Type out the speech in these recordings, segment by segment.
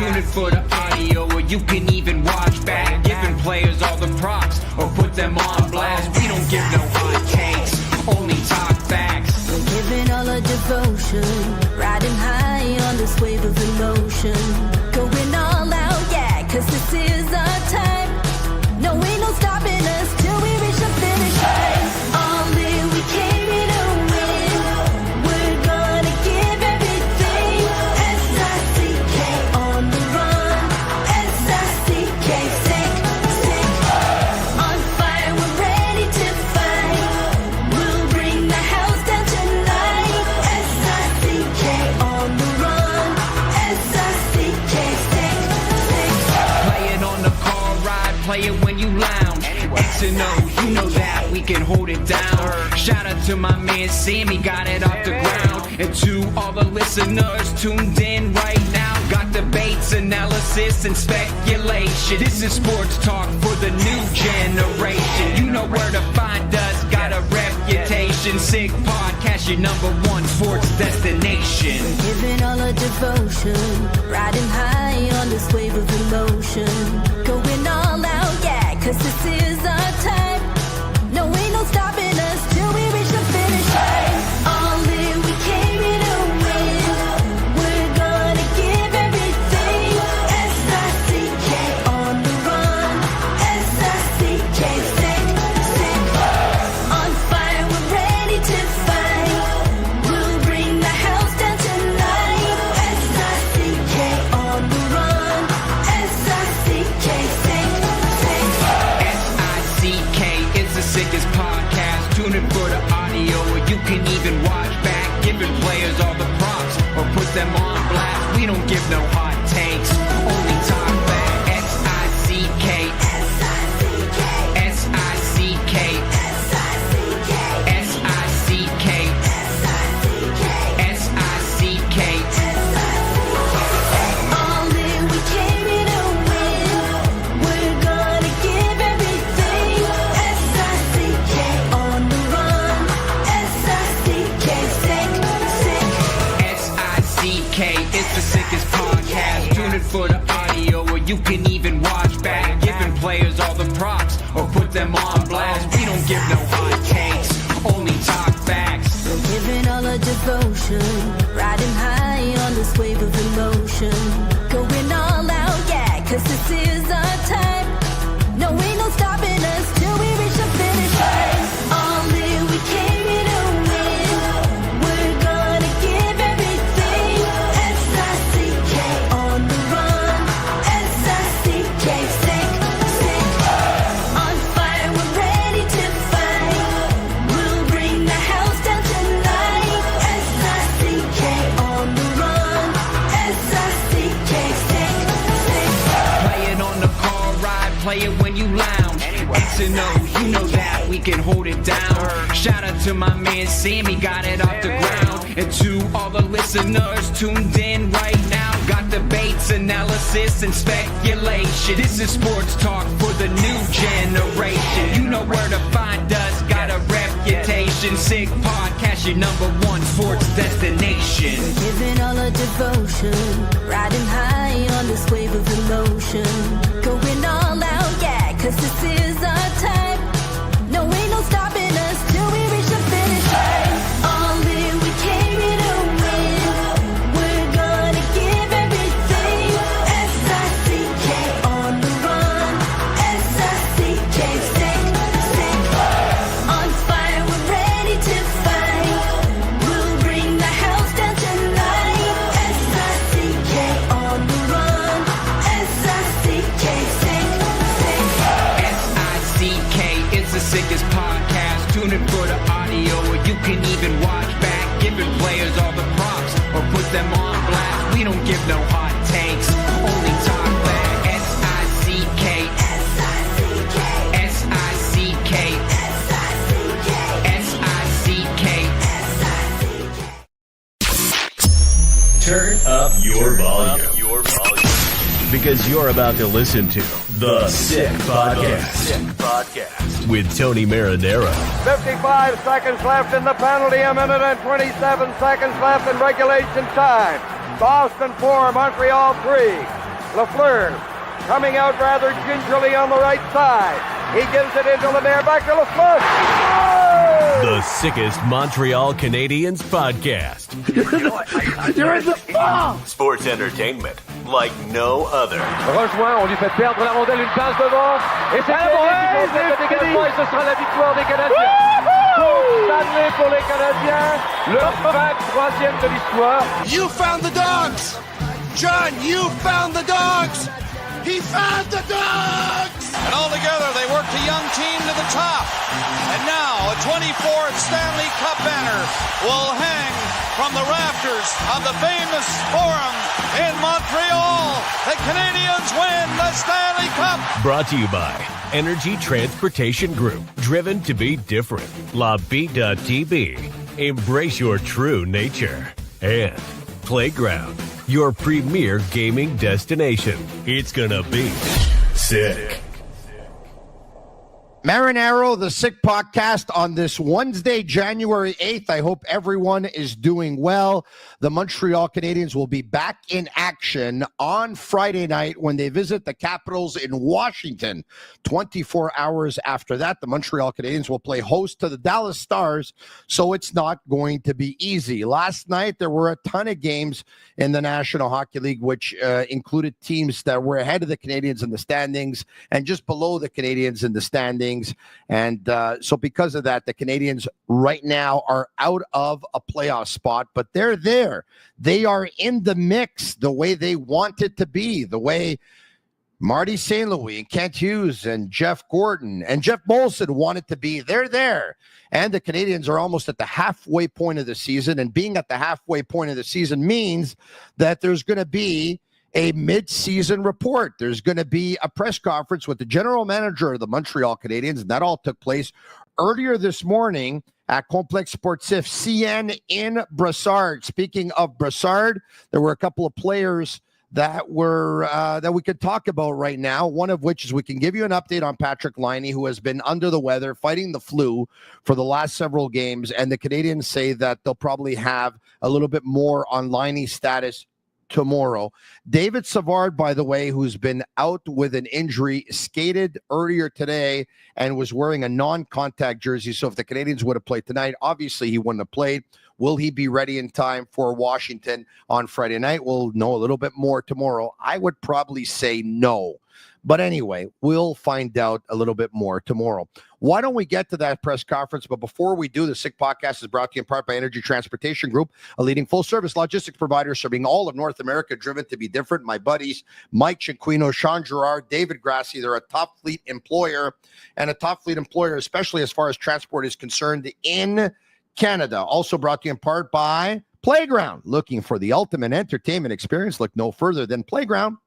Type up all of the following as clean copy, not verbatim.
Tune in for the audio, or you can even watch back. Giving players all the props, or put them on blast. We don't give no hot takes, only talk facts. We're giving all our devotion, riding high on this wave of emotion. Going all out, yeah, cause this is our time. No, ain't no stopping us till we reach the finish line. All in, we came in to win. We're gonna give everything. S-I-C-K on the run. S-I-C-K, sick, sick. On fire, we're ready to fight. We'll bring the house down tonight. S-I-C-K on the run. S-I-C-K, sick, sick. Play it on the car ride, play it when you lounge. X and O, you know that we can hold it down. Shout out to my man Sammy, got it off the ground. And to all the listeners tuned in right now, got debates, analysis, and speculation. This is sports talk for the new generation. You know where to find us, got a reputation. Sick podcast, your #1 sports destination. Giving all our devotion, riding high on this wave of emotion. Going all out, yeah, cause this is our time. No, ain't no stopping us till we reach the finish line. All in, we came in to win. We're gonna give everything. S-I-C-K on the run. S-I-C-K, sick, sick. On fire, we're ready to fight. We'll bring the house down tonight. S-I-C-K on the run. S-I-C-K, sick, sick. S-I-C-K is the sickest podcast. Tune in for the audio, or you can even watch back. Giving players all the props, or put them on blast. We don't give no hot takes, only talk back. S-I-C-K, S-I-C-K, S-I-C-K, S-I-C-K, S-I-C-K, S-I-C-K, S-I-C-K. all in, we came in to win. We're gonna give everything. S-I-C-K on the run. S-I-C-K, sick, sick. S-I-C-K, it's the sickest podcast. Tune in for the audio, or you can even watch back. Giving players all the props, or put them on blast. We don't give no hot takes, only talk facts. We're giving all our devotion, riding high on this wave of emotion. Going all out, yeah, cause this is our time. No, ain't no stopping us till we reach the finish line. All in, we came in to win. We're gonna give everything. S-I-C-K on the run. S-I-C-K, sick, sick. On fire, we're ready to fight. We'll bring the house down tonight. S-I-C-K on the run. S-I-C-K, sick, sick. Play it on the car ride, play it when you lounge. X and O, you know that we can hold it down. Shout out to my man Sammy, got it off the ground. And to all the listeners tuned in right now, got debates, analysis, and speculation. This is sports talk for the new generation. You know where to find us, got a reputation. Sick podcast, your #1 sports destination. Giving all our devotion, riding high on this wave of emotion. Going all out, yeah, cause this is our time. No, ain't no stopping us till we reach the finish line. All in, we came in to win. We're gonna give everything. S-I-C-K on the run. S-I-C-K, sick, sick. On fire, we're ready to fight. We'll bring the house down tonight. S-I-C-K on the run. S-I-C-K, sick, sick. S-I-C-K is the sickest podcast. Tune in for the audio, or you can even watch back. Giving players all the props, or put them on blast. We don't give no hot takes, only talk back. S-I-C-K, S-I-C-K, S-I-C-K, S-I-C-K, S-I-C-K. S-I-C-K. Turn up your volume. Because you're about to listen to The Sick Podcast. With Tony Marinaro. 55 seconds left in the penalty, a minute and 27 seconds left in regulation time. Boston 4, Montreal 3. Lafleur coming out rather gingerly on the right side. He gives it into Lemaire, back to Lafleur. Oh! The sickest Montreal Canadiens podcast. You're in the fall! Sports entertainment like no other. Rejoint, on lui fait perdre la rondelle, une passe devant. Et c'est le dégagement et ce sera la victoire des Canadiens. Stanley pour les Canadiens. Le 23e de l'histoire. You found the dogs! John, you found the dogs! He found the dogs! And all together, they worked a young team to the top. And now, a 24th Stanley Cup banner will hang from the rafters of the famous Forum in Montreal. The Canadiens win the Stanley Cup! Brought to you by Energy Transportation Group. Driven to be different. Tibi. Embrace your true nature. And Playground, your premier gaming destination. It's gonna be sick. Marinaro, the Sick Podcast on this Wednesday, January 8th. I hope everyone is doing well. The Montreal Canadiens will be back in action on Friday night when they visit the Capitals in Washington. 24 hours after that, the Montreal Canadiens will play host to the Dallas Stars, so it's not going to be easy. Last night, there were a ton of games in the National Hockey League, which included teams that were ahead of the Canadiens in the standings and just below the Canadiens in the standings. And so because of that, the Canadiens right now are out of a playoff spot, but they're there. They are in the mix the way they want it to be, the way Marty St. Louis and Kent Hughes and Jeff Gordon and Jeff Molson want it to be. They're there. And the Canadiens are almost at the halfway point of the season. And being at the halfway point of the season means that there's going to be a mid-season report. There's going to be a press conference with the general manager of the Montreal Canadiens, and that all took place earlier this morning at Complexe Sportif CN in Brassard. Speaking of Brassard, there were a couple of players that we could talk about right now, one of which is we can give you an update on Patrick Laine, who has been under the weather, fighting the flu for the last several games, and the Canadiens say that they'll probably have a little bit more on Laine's status tomorrow. David Savard, by the way, who's been out with an injury, skated earlier today and was wearing a non-contact jersey. So if the Canadiens would have played tonight, obviously he wouldn't have played. Will he be ready in time for Washington on Friday night? We'll know a little bit more tomorrow. I would probably say no. But anyway, we'll find out a little bit more tomorrow. Why don't we get to that press conference? But before we do, the Sick Podcast is brought to you in part by Energy Transportation Group, a leading full-service logistics provider serving all of North America, driven to be different. My buddies, Mike Cinquino, Sean Girard, David Grassi, they're a top fleet employer, and a top fleet employer, especially as far as transport is concerned in Canada. Also brought to you in part by Playground. Looking for the ultimate entertainment experience? Look no further than Playground.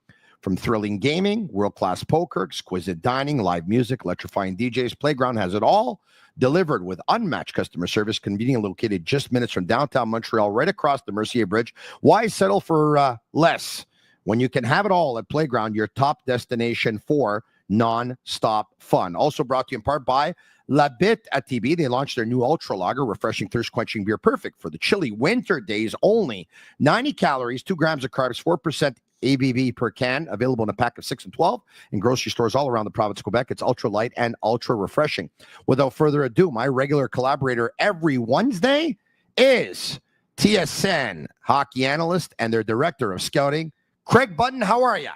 From thrilling gaming, world-class poker, exquisite dining, live music, electrifying DJs, Playground has it all, delivered with unmatched customer service, conveniently located just minutes from downtown Montreal, right across the Mercier Bridge. Why settle for less when you can have it all at Playground, your top destination for non-stop fun? Also brought to you in part by Bittt at Tibi. They launched their new Ultra Lager, refreshing, thirst-quenching beer, perfect for the chilly winter days only. 90 calories, 2 grams of carbs, 4% ABV per can, available in a pack of 6 and 12 in grocery stores all around the province of Quebec. It's ultra light and ultra refreshing. Without further ado, my regular collaborator every Wednesday is TSN hockey analyst and their director of scouting, Craig Button. How are you?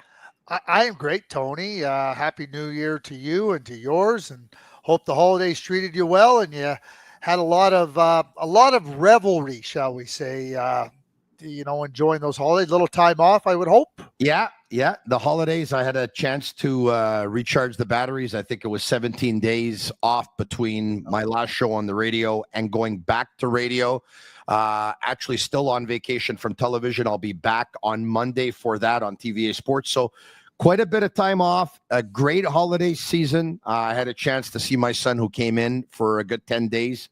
I am great, Tony. Happy New Year to you and to yours, and hope the holidays treated you well and you had a lot of revelry, shall we say, enjoying those holidays. Little time off, I would hope. Yeah. The holidays, I had a chance to recharge the batteries. I think it was 17 days off between my last show on the radio and going back to radio. Actually still on vacation from television. I'll be back on Monday for that on TVA Sports. So quite a bit of time off, a great holiday season. I had a chance to see my son, who came in for a good 10 days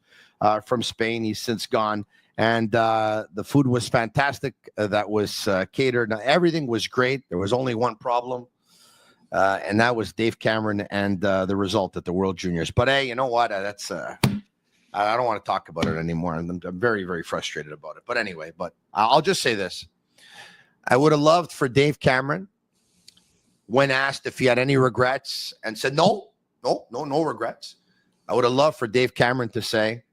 from Spain. He's since gone. And the food was fantastic. That was catered. Now, everything was great. There was only one problem, and that was Dave Cameron and the result at the World Juniors. But, hey, you know what? I don't want to talk about it anymore. I'm very, very frustrated about it. But anyway, I'll just say this. I would have loved for Dave Cameron when asked if he had any regrets, and said, no regrets. I would have loved for Dave Cameron to say,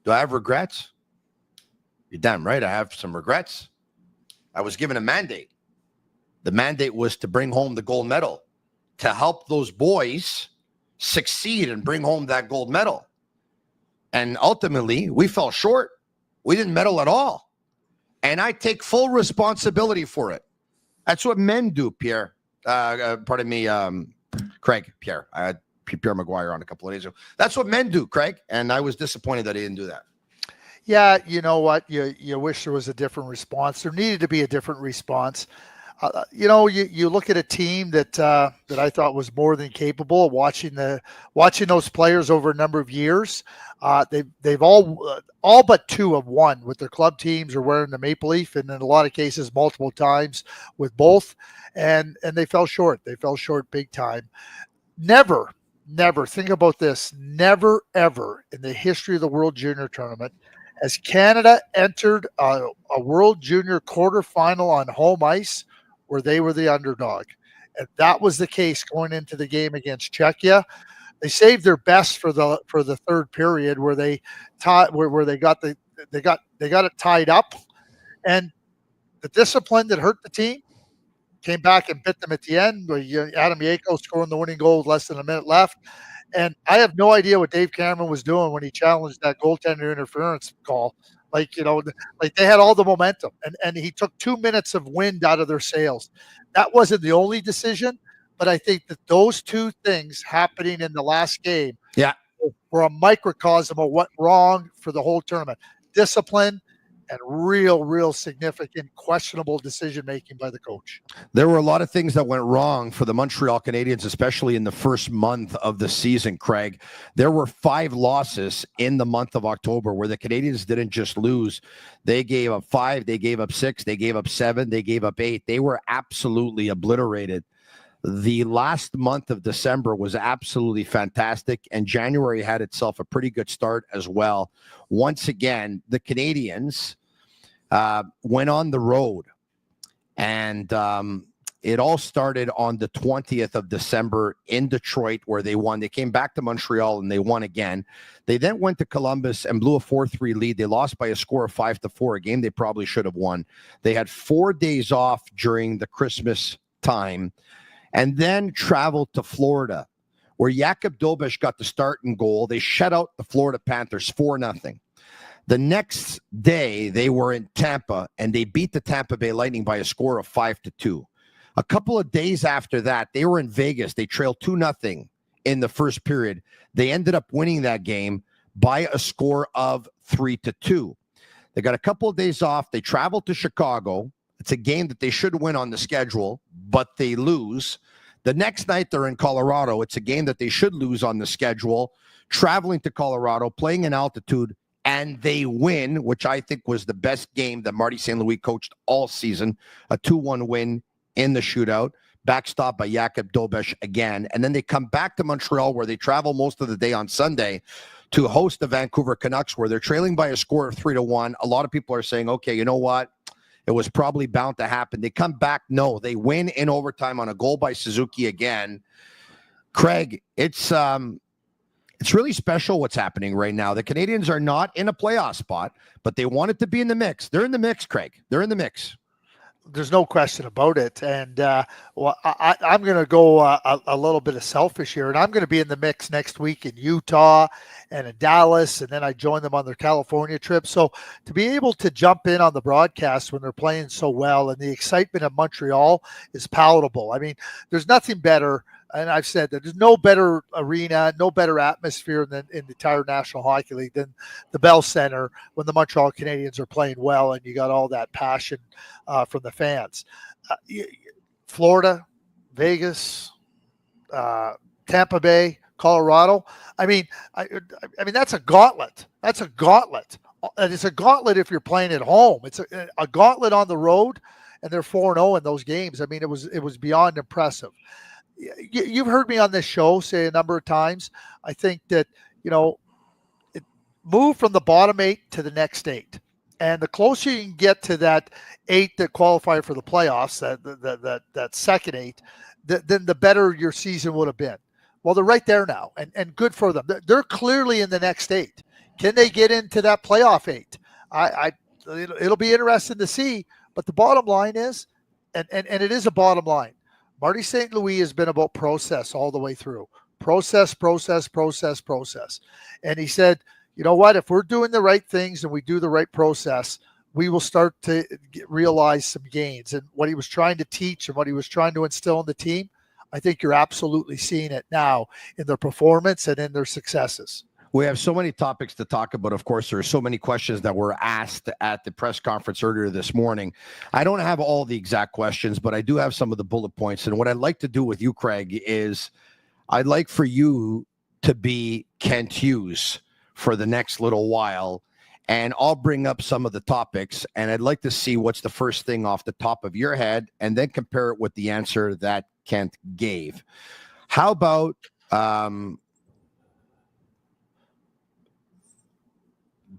do I have regrets? You're damn right I have some regrets. I was given a mandate. The mandate was to bring home the gold medal, to help those boys succeed and bring home that gold medal. And ultimately, we fell short. We didn't medal at all. And I take full responsibility for it. That's what men do, Pierre. Craig, Pierre. I had Pierre Maguire on a couple of days ago. That's what men do, Craig. And I was disappointed that he didn't do that. Yeah, you know what? You wish there was a different response. There needed to be a different response. You look at a team that I thought was more than capable of watching those players over a number of years. They've all but two have won with their club teams or wearing the Maple Leaf, and in a lot of cases multiple times with both, and they fell short. They fell short big time. Never think about this. Never ever in the history of the World Junior Tournament has Canada entered a World Junior quarterfinal on home ice where they were the underdog. And that was the case going into the game against Czechia. They saved their best for the third period where they got it tied up, and the discipline that hurt the team came back and bit them at the end. Adam Yako scoring the winning goal with less than a minute left. And I have no idea what Dave Cameron was doing when he challenged that goaltender interference call. Like they had all the momentum, and he took 2 minutes of wind out of their sails. That wasn't the only decision, but I think that those two things happening in the last game were a microcosm of what wrong for the whole tournament. Discipline and real significant questionable decision-making by the coach. There were a lot of things that went wrong for the Montreal Canadiens, especially in the first month of the season, Craig. There were 5 losses in the month of October where the Canadiens didn't just lose. They gave up 5, they gave up 6, they gave up 7, they gave up 8. They were absolutely obliterated. The last month of December was absolutely fantastic, and January had itself a pretty good start as well. Once again, the Canadiens went on the road, and it all started on the 20th of December in Detroit, where they won. They came back to Montreal and they won again. They then went to Columbus and blew a 4-3 lead. They lost by a score of 5-4, a game they probably should have won. They had 4 days off during the Christmas time, and then traveled to Florida, where Jakub Dobeš got the start and goal. They shut out the Florida Panthers 4-0. The next day, they were in Tampa, and they beat the Tampa Bay Lightning by a score of 5-2. A couple of days after that, they were in Vegas. They trailed 2-0 in the first period. They ended up winning that game by a score of 3-2. They got a couple of days off. They traveled to Chicago. It's a game that they should win on the schedule, but they lose. The next night, they're in Colorado. It's a game that they should lose on the schedule, traveling to Colorado, playing in altitude, and they win, which I think was the best game that Marty St. Louis coached all season, a 2-1 win in the shootout, backstopped by Jakub Dobeš again. And then they come back to Montreal, where they travel most of the day on Sunday to host the Vancouver Canucks, where they're trailing by a score of 3-1. A lot of people are saying, okay, you know what? It was probably bound to happen. They come back. No, they win in overtime on a goal by Suzuki again. Craig, it's really special what's happening right now. The Canadiens are not in a playoff spot, but they wanted to be in the mix. They're in the mix, Craig. They're in the mix. There's no question about it. And I'm going to go a little bit of selfish here, and I'm going to be in the mix next week in Utah and in Dallas, and then I join them on their California trip. So to be able to jump in on the broadcast when they're playing so well, and the excitement of Montreal is palatable. I mean, there's nothing better. And I've said that there's no better arena, no better atmosphere in the entire National Hockey League than the Bell Center when the Montreal Canadiens are playing well and you got all that passion from the fans. Florida, Vegas, Tampa Bay, Colorado. I mean, that's a gauntlet. That's a gauntlet. And it's a gauntlet if you're playing at home. It's a gauntlet on the road, and they're 4-0 in those games. I mean, it was beyond impressive. You've heard me on this show say a number of times, I think that, it moved from the bottom 8 to the next 8. And the closer you can get to that 8 that qualify for the playoffs, that second 8, then the better your season would have been. Well, they're right there now, and good for them. They're clearly in the next 8. Can they get into that playoff 8? It'll be interesting to see. But the bottom line is, and it is a bottom line, Marty St. Louis has been about process all the way through. Process. And he said, you know what? If we're doing the right things and we do the right process, we will start to realize some gains. And what he was trying to teach and what he was trying to instill in the team, I think you're absolutely seeing it now in their performance and in their successes. We have so many topics to talk about. Of course, there are so many questions that were asked at the press conference earlier this morning. I don't have all the exact questions, but I do have some of the bullet points. And what I'd like to do with you, Craig, is I'd like for you to be Kent Hughes for the next little while. And I'll bring up some of the topics, and I'd like to see what's the first thing off the top of your head, and then compare it with the answer that Kent gave. How about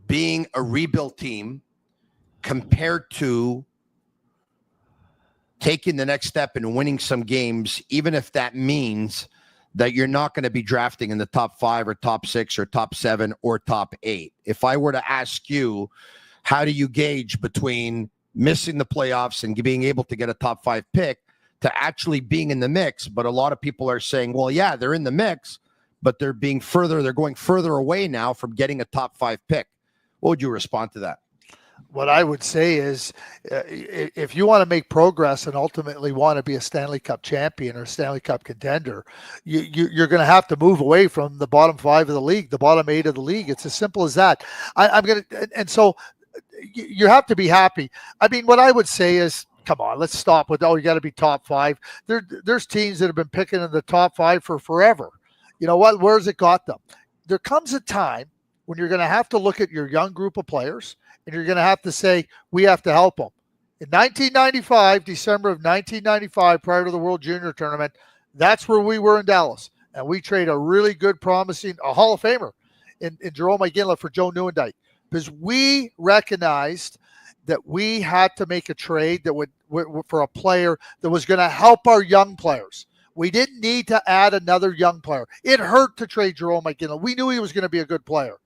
being a rebuild team compared to taking the next step and winning some games, even if that means that you're not going to be drafting in the top 5 or top 6 or top 7 or top 8. If I were to ask you, how do you gauge between missing the playoffs and being able to get a top 5 pick to actually being in the mix? But a lot of people are saying, well, yeah, they're in the mix, but they're going further away now from getting a top 5 pick. What would you respond to that? What I would say is if you want to make progress and ultimately want to be a Stanley Cup champion or Stanley Cup contender, you're going to have to move away from the bottom 5 of the league, the bottom 8 of the league. It's as simple as that. So you have to be happy. I mean, what I would say is, come on, let's stop with, you got to be top 5. There's teams that have been picking in the top 5 for forever. You know what? Where's it got them? There comes a time when you're going to have to look at your young group of players, and you're going to have to say, we have to help them. In 1995, December of 1995, prior to the World Junior Tournament, that's where we were in Dallas. And we traded a really good, promising, a Hall of Famer in Jarome Iginla for Joe Nieuwendyk, because we recognized that we had to make a trade that would for a player that was going to help our young players. We didn't need to add another young player. It hurt to trade Jarome Iginla. We knew he was going to be a good player.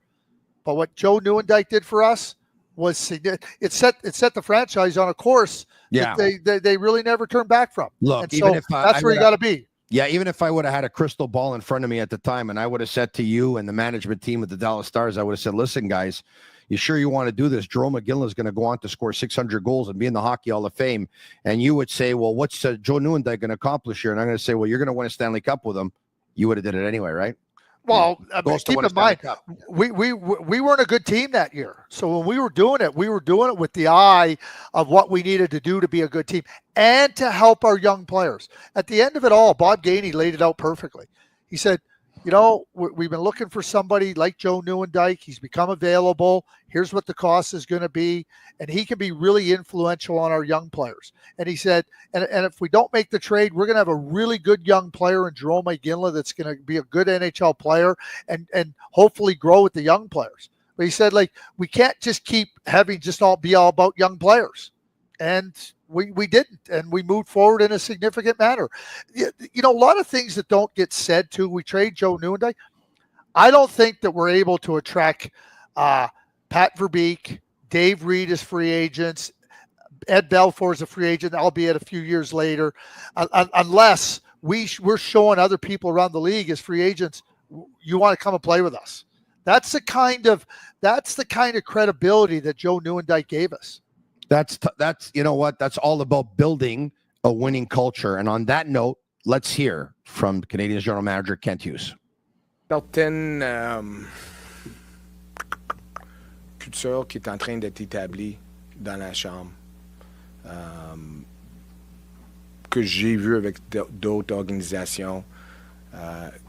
But what Joe Nieuwendyk did for us was significant. It set the franchise on a course that they really never turned back from. Look, and even so if that's where you got to be. Yeah, even if I would have had a crystal ball in front of me at the time and I would have said to you and the management team of the Dallas Stars, I would have said, listen, guys, you sure you want to do this? Jarome Iginla is going to go on to score 600 goals and be in the Hockey Hall of Fame. And you would say, well, what's Joe Nieuwendyk going to accomplish here? And I'm going to say, well, you're going to win a Stanley Cup with him. You would have did it anyway, right? Well, keep in mind, we weren't a good team that year. So when we were doing it with the eye of what we needed to do to be a good team and to help our young players. At the end of it all, Bob Gainey laid it out perfectly. He said, you know, we've been looking for somebody like Joe Nieuwendyk. He's become available. Here's what the cost is going to be. And he can be really influential on our young players. And he said, and if we don't make the trade, we're going to have a really good young player in Jarome Iginla that's going to be a good NHL player and hopefully grow with the young players. But he said, like, we can't just keep having be all about young players. And we didn't, and we moved forward in a significant manner. You know, a lot of things that don't get said too. We trade Joe Nieuwendyk. I don't think that we're able to attract Pat Verbeek, Dave Reed as free agents, Ed Belfour is a free agent, albeit a few years later, unless we're showing other people around the league as free agents, you want to come and play with us. That's the kind of credibility that Joe Nieuwendyk gave us. That's you know what? That's all about building a winning culture. And on that note, let's hear from Canadiens general manager Kent Hughes. Certaine culture qui est en train d'être établie dans la chambre, que j'ai vu avec d'autres organisations,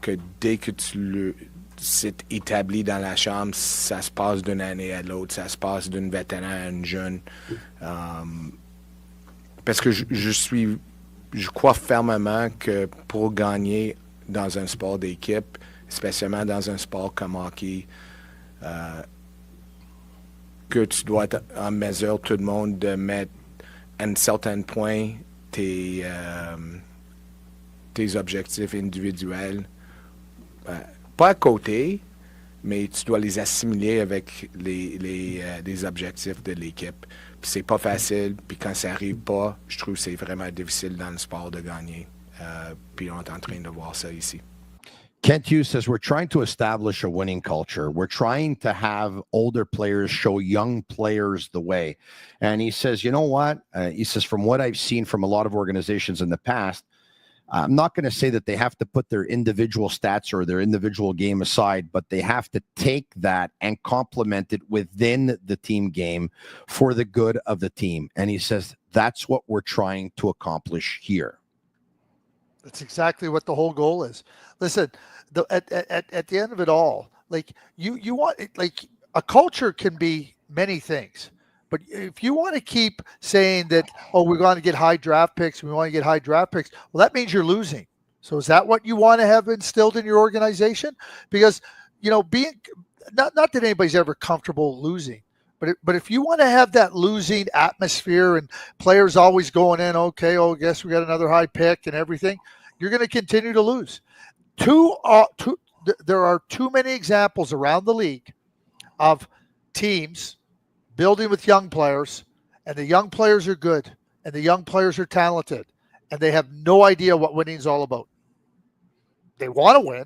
que dès que c'est établi dans la chambre, ça se passe d'une année à l'autre, ça se passe d'une vétéran à une jeune. Parce que je crois fermement que pour gagner dans un sport d'équipe, spécialement dans un sport comme hockey, que tu dois être en mesure, tout le monde, de mettre à un certain point tes objectifs individuels. Pas à côté, mais tu dois les assimiler avec les objectifs de l'équipe. Puis c'est pas facile, puis quand ça arrive pas, je trouve que c'est vraiment difficile dans le sport de gagner. Puis on est en train de voir ça ici. Kent Hughes says, we're trying to establish a winning culture. We're trying to have older players show young players the way. And he says, you know what? He says, from what I've seen from a lot of organizations in the past, I'm not going to say that they have to put their individual stats or their individual game aside, but they have to take that and complement it within the team game for the good of the team. And he says, that's what we're trying to accomplish here. That's exactly what the whole goal is. Listen, at the end of it all, like you want, like a culture can be many things, but if you want to keep saying that, oh, we're going to get high draft picks, well, that means you're losing. So is that what you want to have instilled in your organization? Because, you know, being not that anybody's ever comfortable losing, but if you want to have that losing atmosphere and players always going in, okay, I guess we got another high pick and everything, you're going to continue to lose. There are too many examples around the league of teams building with young players, and the young players are good, and the young players are talented, and they have no idea what winning is all about. They want to win,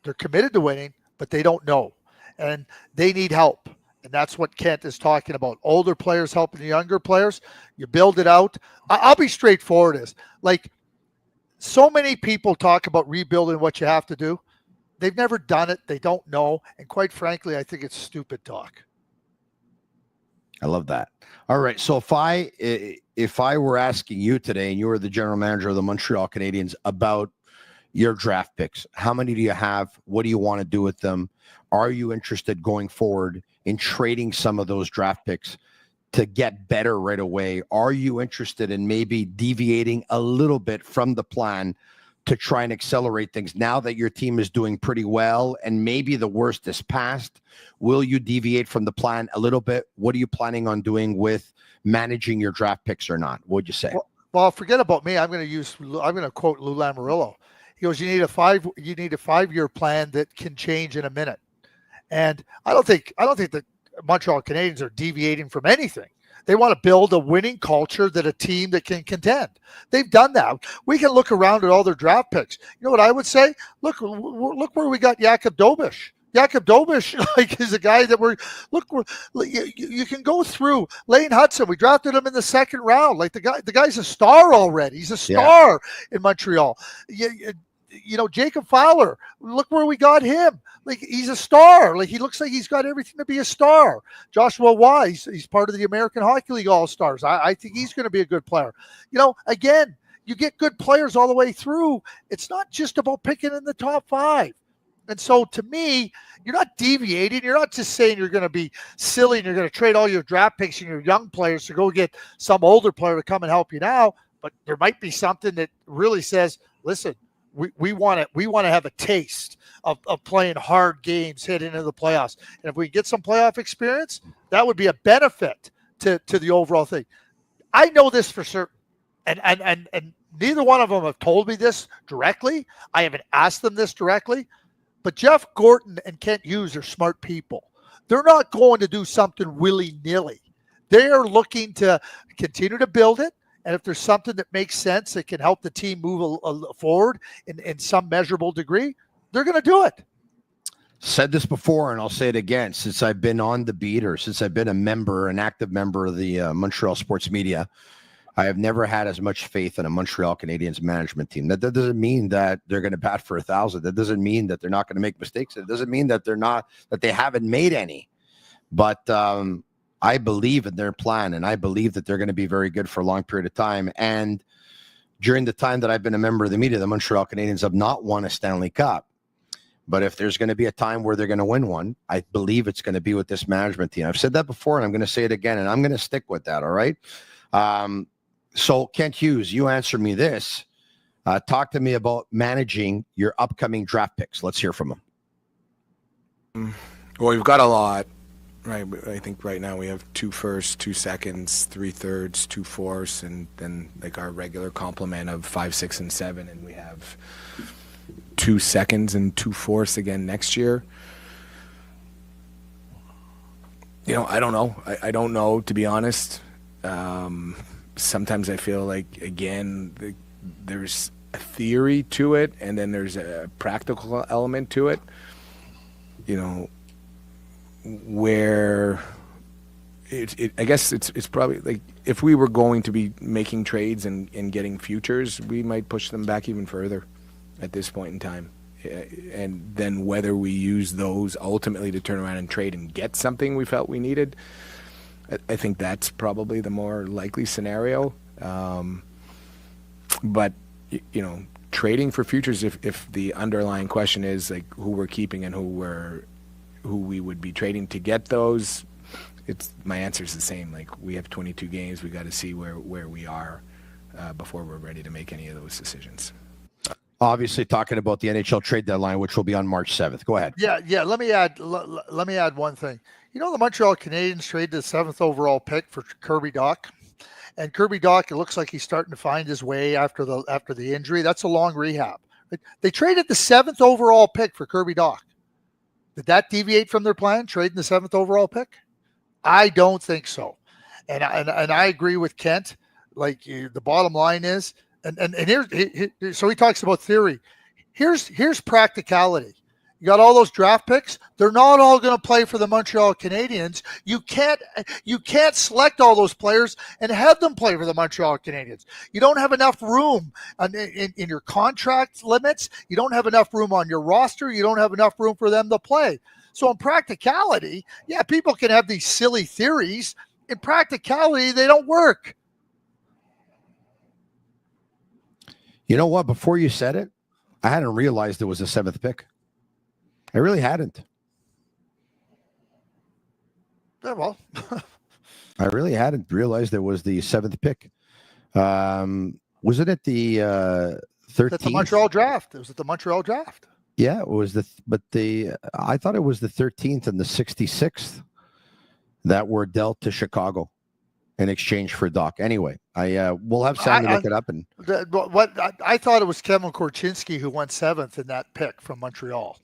they're committed to winning, but they don't know, and they need help. And that's what Kent is talking about. Older players helping the younger players. You build it out. I'll be straightforward. Is like so many people talk about rebuilding what you have to do. They've never done it. They don't know. And quite frankly, I think it's stupid talk. I love that. All right. So if I were asking you today and you were the general manager of the Montreal Canadiens about your draft picks, how many do you have? What do you want to do with them? Are you interested going forward in trading some of those draft picks to get better right away? Are you interested in maybe deviating a little bit from the plan to try and accelerate things now that your team is doing pretty well and maybe the worst is past? Will you deviate from the plan a little bit? What are you planning on doing with managing your draft picks or not? What'd you say? Well, forget about me. I'm going to quote Lou Lamoriello. He goes, you need a 5-year plan that can change in a minute. And I don't think the Montreal Canadiens are deviating from anything. They want to build a winning culture, that a team that can contend. They've done that. We can look around at all their draft picks. You know what I would say? Look where we got Jakub Dobiš. Jakub Dobiš, is a guy that you can go through. Lane Hudson, we drafted him in the second round. Like the guy's a star already. He's a star in Montreal. You know, Jacob Fowler, look where we got him. Like, he's a star. Like, he looks like he's got everything to be a star. Joshua Wise, he's part of the American Hockey League All-Stars. I think he's going to be a good player. You know, again, you get good players all the way through. It's not just about picking in the top 5. And so, to me, you're not deviating. You're not just saying you're going to be silly and you're going to trade all your draft picks and your young players to go get some older player to come and help you now. But there might be something that really says, listen, we want to have a taste of playing hard games heading into the playoffs. And if we get some playoff experience, that would be a benefit to the overall thing. I know this for certain. And neither one of them have told me this directly. I haven't asked them this directly. But Jeff Gorton and Kent Hughes are smart people. They're not going to do something willy-nilly. They are looking to continue to build it. And if there's something that makes sense that can help the team move forward in some measurable degree, they're going to do it. Said this before, and I'll say it again. Since I've been on the beat, or since I've been an active member of the Montreal sports media, I have never had as much faith in a Montreal Canadiens management team. That doesn't mean that they're going to bat for 1,000. That doesn't mean that they're not going to make mistakes. It doesn't mean that they haven't made any. But I believe in their plan, and I believe that they're going to be very good for a long period of time. And during the time that I've been a member of the media, the Montreal Canadiens have not won a Stanley Cup. But if there's going to be a time where they're going to win one, I believe it's going to be with this management team. I've said that before, and I'm going to say it again, and I'm going to stick with that, all right? So, Kent Hughes, you answer me this. Talk to me about managing your upcoming draft picks. Let's hear from him. Well, we've got a lot. Right. I think right now we have 2 firsts, 2 seconds, 3 thirds, 2 fourths, and then like our regular complement of 5, 6, and 7, and we have 2 seconds and 2 fourths again next year. You know, I don't know. I don't know, to be honest. Sometimes I feel like, again, there's a theory to it, and then there's a practical element to it. You know, where I guess it's probably like if we were going to be making trades and getting futures, we might push them back even further at this point in time. And then whether we use those ultimately to turn around and trade and get something we felt we needed, I think that's probably the more likely scenario. But, you know, trading for futures, if the underlying question is like who we're keeping and who we would be trading to get those, my answer is the same. Like, we have 22 games. We got to see where we are before we're ready to make any of those decisions. Obviously, talking about the NHL trade deadline, which will be on March 7th. Go ahead. Yeah. Let me add one thing. You know, the Montreal Canadiens traded the 7th overall pick for Kirby Dach, and Kirby Dach, it looks like he's starting to find his way after the injury. That's a long rehab. They traded the 7th overall pick for Kirby Dach. Did that deviate from their plan, trading the 7th overall pick? I don't think so. And I agree with Kent. Like, the bottom line is, and here's so he talks about theory. Here's practicality. You got all those draft picks. They're not all going to play for the Montreal Canadiens. You can't select all those players and have them play for the Montreal Canadiens. You don't have enough room in your contract limits. You don't have enough room on your roster. You don't have enough room for them to play. So in practicality, yeah, people can have these silly theories. In practicality, they don't work. You know what? Before you said it, I hadn't realized it was a 7th pick. I really hadn't. Yeah, well. I really hadn't realized it was the 7th pick. Wasn't it the 13th? That's the Montreal draft. It was at the Montreal draft. Yeah, it was I thought it was the 13th and the 66th that were dealt to Chicago in exchange for Dach. Anyway, we'll have Sammy look it up. And I thought it was Kevin Korchinski who went 7th in that pick from Montreal.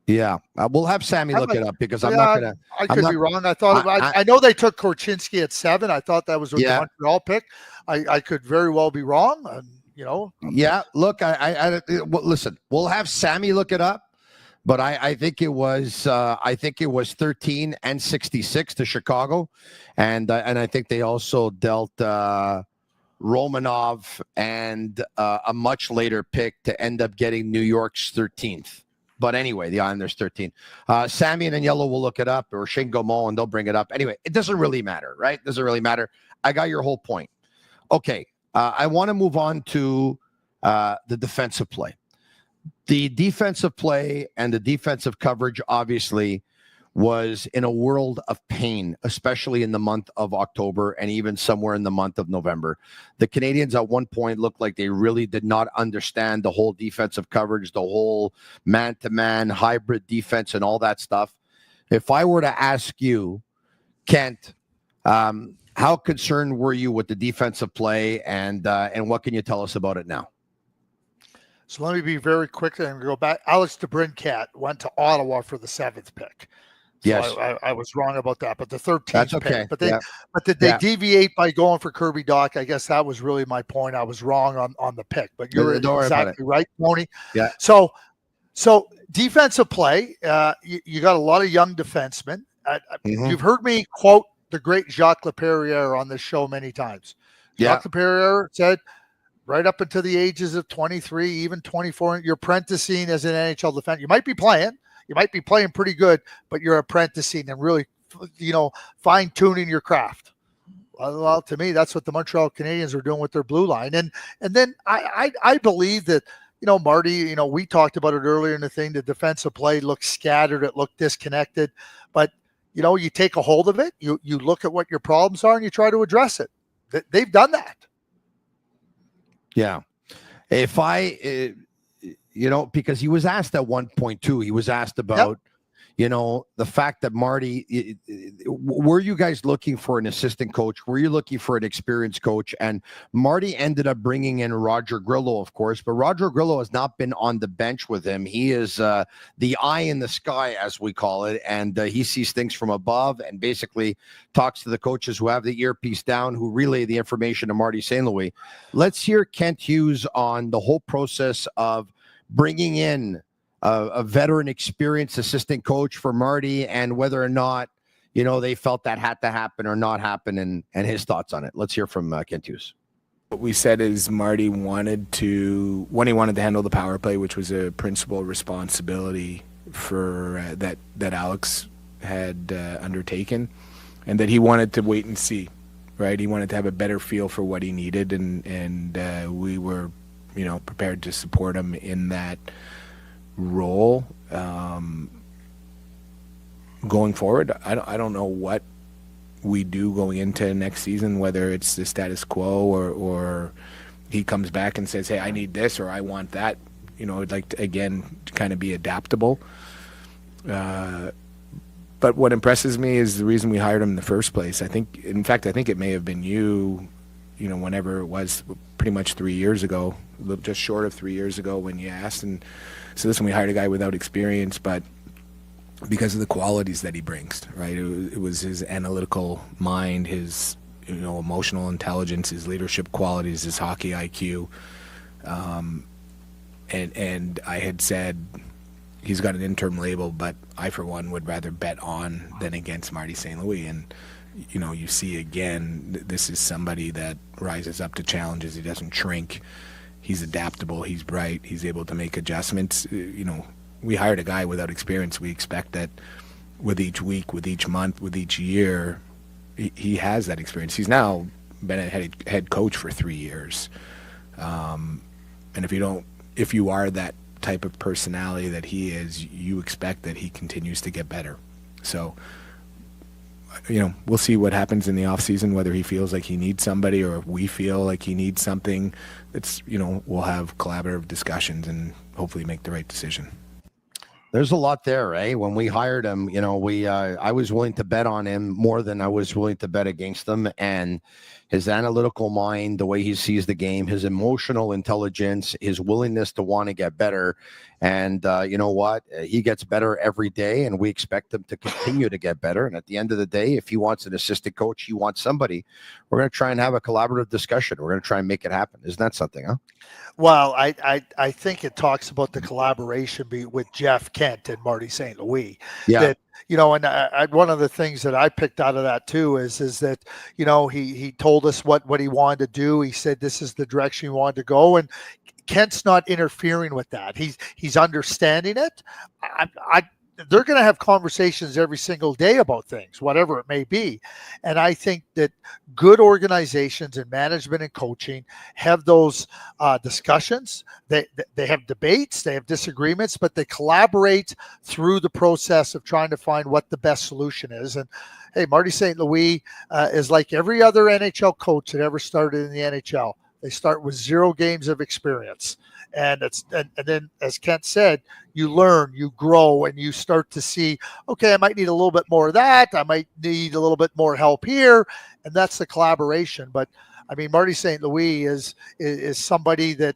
Yeah, we'll have Sammy look it up because I'm not gonna. I could be wrong. I thought I know they took Korchinski at 7. I thought that was the Montreal pick. I could very well be wrong. And, you know. Yeah. Look, listen. We'll have Sammy look it up, but I think it was 13 and 66 to Chicago, and I think they also dealt Romanov and a much later pick to end up getting New York's 13th. But anyway, the Islanders 13. Sammy and Agnello will look it up, or Shane Gaumont, and they'll bring it up. Anyway, it doesn't really matter, right? It doesn't really matter. I got your whole point. Okay, I want to move on to the defensive play. The defensive play and the defensive coverage, obviously, was in a world of pain, especially in the month of October and even somewhere in the month of November. The Canadiens at one point looked like they really did not understand the whole defensive coverage, the whole man-to-man hybrid defense and all that stuff. If I were to ask you, Kent, how concerned were you with the defensive play, and what can you tell us about it now? So let me be very quick and go back. Alex DeBrincat went to Ottawa for the 7th pick. So yes, I was wrong about that, but the 13th That's okay. pick. But did they deviate by going for Kirby Dach? I guess that was really my point. I was wrong on the pick, but you're exactly right, Tony. Yeah. So defensive play, you got a lot of young defensemen. You've heard me quote the great Jacques Laperriere on this show many times. Jacques Laperriere said, right up until the ages of 23, even 24, you're apprenticing as an NHL defenseman. You might be playing pretty good, but you're apprenticing and really, fine-tuning your craft. Well, to me, that's what the Montreal Canadiens are doing with their blue line. And then I believe that, Marty, we talked about it earlier in the thing, the defensive play looked scattered, it looked disconnected. But, you take a hold of it, you look at what your problems are, and you try to address it. They've done that. Yeah. If because he was asked at one point too, he was asked about, the fact that Marty, were you guys looking for an assistant coach? Were you looking for an experienced coach? And Marty ended up bringing in Roger Grillo, of course, but Roger Grillo has not been on the bench with him. He is the eye in the sky, as we call it, and he sees things from above and basically talks to the coaches who have the earpiece down, who relay the information to Marty St. Louis. Let's hear Kent Hughes on the whole process of bringing in a veteran, experienced assistant coach for Marty, and whether or not, they felt that had to happen or not happen, and his thoughts on it. Let's hear from Kent Hughes. What we said is Marty wanted to handle the power play, which was a principal responsibility for that Alex had undertaken, and that he wanted to wait and see, right? He wanted to have a better feel for what he needed, and we were, prepared to support him in that role. Going forward, I don't know what we do going into next season, whether it's the status quo or he comes back and says, hey, I need this or I want that. I'd like to, again, kind of be adaptable. But what impresses me is the reason we hired him in the first place. I think it may have been you, whenever it was, pretty much 3 years ago, just short of 3 years ago, when you asked. And so listen, we hired a guy without experience, but because of the qualities that he brings, right? It was his analytical mind, his emotional intelligence, his leadership qualities, his hockey IQ. And I had said he's got an interim label, but I, for one, would rather bet on than against Marty St. Louis. And you see again, this is somebody that rises up to challenges. He doesn't shrink. He's adaptable. He's bright. He's able to make adjustments. We hired a guy without experience. We expect that with each week, with each month, with each year, he has that experience. He's now been a head coach for 3 years. And if you are that type of personality that he is, you expect that he continues to get better. So, we'll see what happens in the off season, whether he feels like he needs somebody or if we feel like he needs something. We'll have collaborative discussions and hopefully make the right decision. There's a lot there, right? When we hired him, I was willing to bet on him more than I was willing to bet against him. And his analytical mind, the way he sees the game, his emotional intelligence, his willingness to want to get better. And you know what? He gets better every day, and we expect him to continue to get better. And at the end of the day, if he wants an assistant coach, he wants somebody, we're going to try and have a collaborative discussion. We're going to try and make it happen. Isn't that something, huh? Well, I think it talks about the collaboration with Jeff Kent and Marty St. Louis. Yeah. That, and one of the things that I picked out of that too is that, he told us what he wanted to do. He said this is the direction he wanted to go, and Kent's not interfering with that. He's understanding it. They're going to have conversations every single day about things, whatever it may be. And I think that good organizations in management and coaching have those discussions. They have debates, they have disagreements, but they collaborate through the process of trying to find what the best solution is. And hey, Marty St. Louis is like every other NHL coach that ever started in the NHL. They start with 0 games of experience. And then, as Kent said, you learn, you grow, and you start to see, okay, I might need a little bit more of that. I might need a little bit more help here. And that's the collaboration. But I mean, Marty St. Louis is somebody that,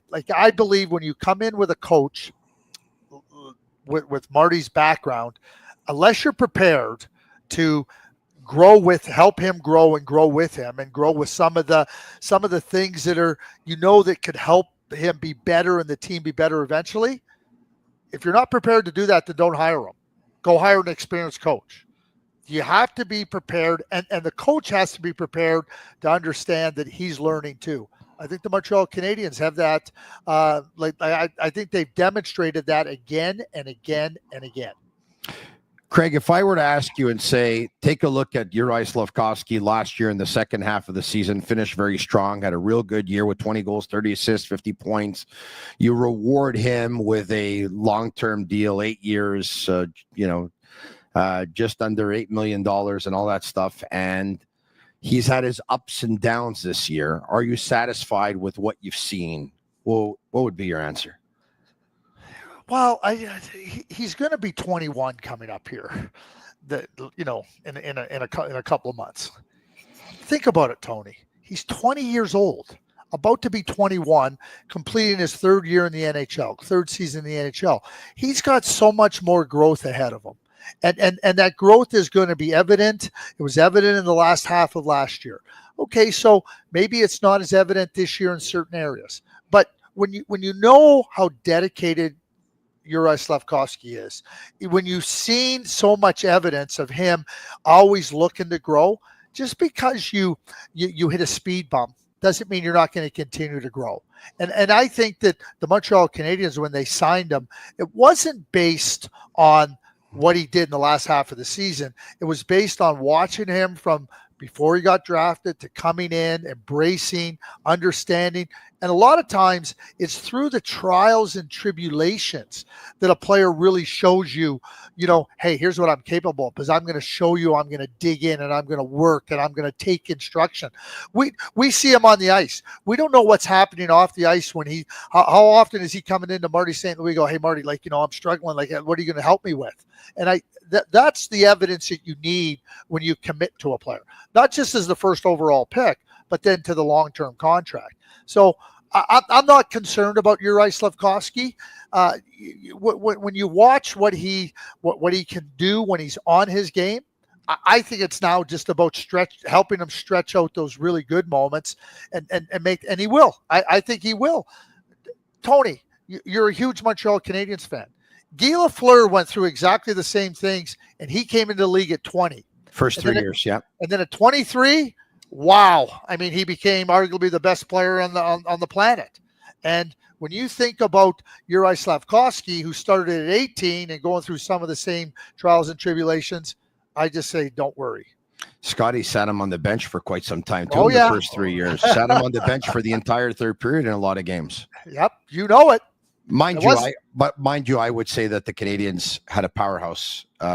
like, I believe when you come in with a coach with Marty's background, unless you're prepared to help him grow and grow with him and grow with some of the things that are, that could help him be better and the team be better eventually. If you're not prepared to do that, then don't hire him. Go hire an experienced coach. You have to be prepared, and the coach has to be prepared to understand that he's learning too. I think the Montreal Canadiens have that. I think they've demonstrated that again and again and again. Craig, if I were to ask you and say, take a look at Juraj Slafkovsky last year in the second half of the season, finished very strong, had a real good year with 20 goals, 30 assists, 50 points. You reward him with a long-term deal, 8 years, just under $8 million and all that stuff. And he's had his ups and downs this year. Are you satisfied with what you've seen? Well, what would be your answer? Well, he's going to be 21 coming up here. In a couple of months. Think about it, Tony. He's 20 years old, about to be 21, completing his third year in the NHL, third season in the NHL. He's got so much more growth ahead of him. And that growth is going to be evident. It was evident in the last half of last year. Okay, so maybe it's not as evident this year in certain areas. But when you know how dedicated Juraj Slafkovsky is, when you've seen so much evidence of him always looking to grow, just because you hit a speed bump doesn't mean you're not going to continue to grow. And I think that the Montreal Canadiens, when they signed him, it wasn't based on what he did in the last half of the season. It was based on watching him from before he got drafted to coming in, embracing, understanding. And a lot of times it's through the trials and tribulations that a player really shows you, hey, here's what I'm capable of, because I'm going to show you, I'm going to dig in and I'm going to work and I'm going to take instruction. We see him on the ice. We don't know what's happening off the ice when how often is he coming into Marty St. Louis, go, hey, Marty, I'm struggling. What are you going to help me with? And that's the evidence that you need when you commit to a player, not just as the first overall pick, but then to the long-term contract. So I'm not concerned about Juraj Slafkovsky. When you watch what he can do when he's on his game, I think it's now just about helping him stretch out those really good moments and he will. I think he will. Tony, you're a huge Montreal Canadiens fan. Guy Lafleur went through exactly the same things, and he came into the league at 20. First 3 years, yeah. And then at 23, wow. I mean, he became arguably the best player on the planet. And when you think about Juraj Slafkovsky, who started at 18 and going through some of the same trials and tribulations, I just say, don't worry. Scotty sat him on the bench for quite some time, too, in the first 3 years. Sat him on the bench for the entire third period in a lot of games. Yep, you know it. Mind you, I would say that the Canadiens had a powerhouse. They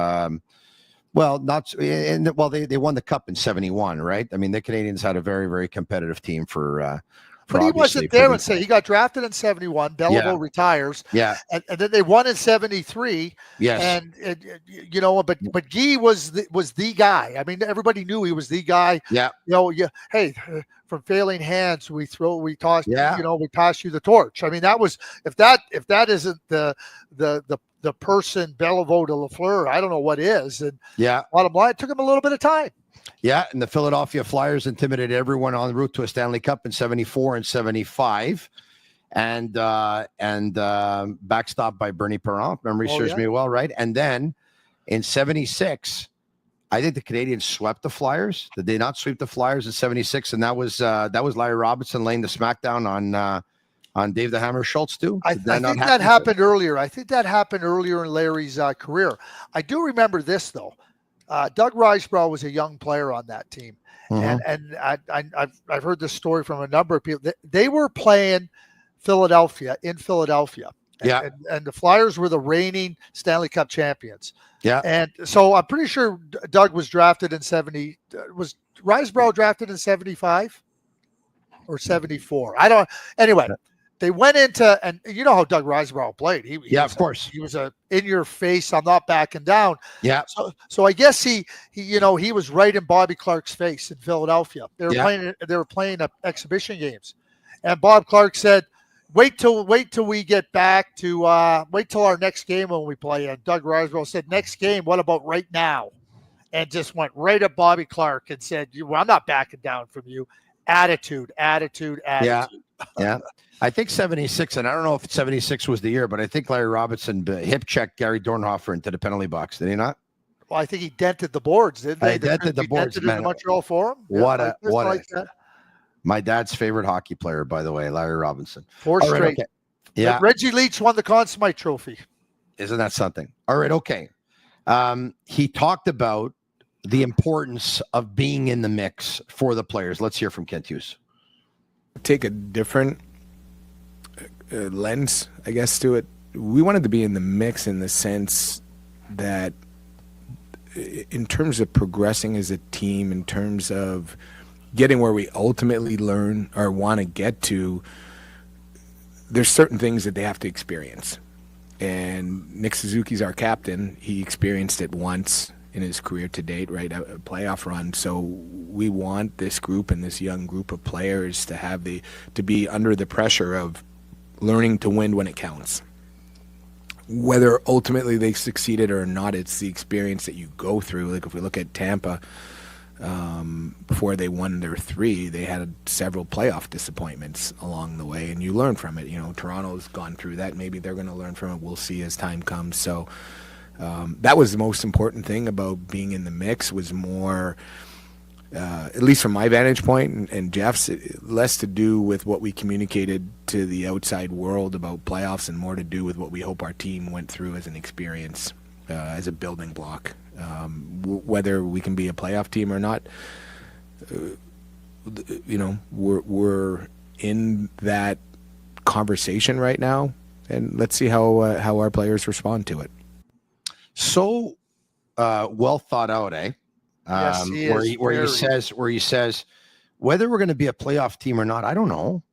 won the cup in 71, right? I mean, the Canadiens had a very, very competitive team but he wasn't there and say he got drafted in 71. Beliveau retires. Yeah. And then they won in 73. Yes. But Guy was the guy. I mean, everybody knew he was the guy. Yeah. Hey, from failing hands, we toss you the torch. I mean, that was if that isn't the person Beliveau to Lafleur, I don't know what is. And bottom line, it took him a little bit of time. Yeah, and the Philadelphia Flyers intimidated everyone en route to a Stanley Cup in 74 and 75. And backstopped by Bernie Perron. Memory serves me well, right? And then in 76, I think the Canadiens swept the Flyers. Did they not sweep the Flyers in 76? And that was Larry Robinson laying the smackdown on Dave the Hammer Schultz too. I think that happened earlier. I think that happened earlier in Larry's career. I do remember this though. Doug Risebrough was a young player on that team, and I've heard this story from a number of people. They were playing Philadelphia in Philadelphia, and the Flyers were the reigning Stanley Cup champions. Yeah, and so I'm pretty sure Doug was drafted in 70. Was Risebrough drafted in 75 or 74? I don't. Anyway. They went into, and you know how Doug Risebrough played. Of course. He was a in your face, I'm not backing down. Yeah. So I guess he was right in Bobby Clark's face in Philadelphia. They were playing exhibition games, and Bob Clark said, "Wait till we get back to wait till our next game when we play." And Doug Risebrough said, "Next game, what about right now?" And just went right at Bobby Clark and said, "Well, I'm not backing down from you. Attitude." Yeah. I think 76, and I don't know if 76 was the year, but I think Larry Robinson hip checked Gary Dornhoefer into the penalty box. Did he not? Well, I think he dented the boards, didn't they? Dented the boards, man. In the Montreal Forum. My dad's favorite hockey player, by the way, Larry Robinson. Four straight. Right, okay. Yeah. Reggie Leach won the Conn Smythe Trophy. Isn't that something? All right, okay. He talked about the importance of being in the mix for the players. Let's hear from Kent Hughes. Take a different lens, I guess, to it. We wanted to be in the mix in the sense that in terms of progressing as a team, in terms of getting where we ultimately learn or want to get to, there's certain things that they have to experience. And Nick Suzuki's our captain. He experienced it once in his career to date, right? A playoff run. So we want this group and this young group of players to be under the pressure of learning to win when it counts. Whether ultimately they succeeded or not, it's the experience that you go through. Like if we look at Tampa, before they won their 3, they had several playoff disappointments along the way, and you learn from it. Toronto's gone through that. Maybe they're going to learn from it. We'll see as time comes. So that was the most important thing about being in the mix, was more, at least from my vantage point and Jeff's, less to do with what we communicated to the outside world about playoffs and more to do with what we hope our team went through as an experience, as a building block. Whether we can be a playoff team or not, we're in that conversation right now, and let's see how our players respond to it. So well thought out, eh? Yes, Where he says whether we're going to be a playoff team or not, I don't know,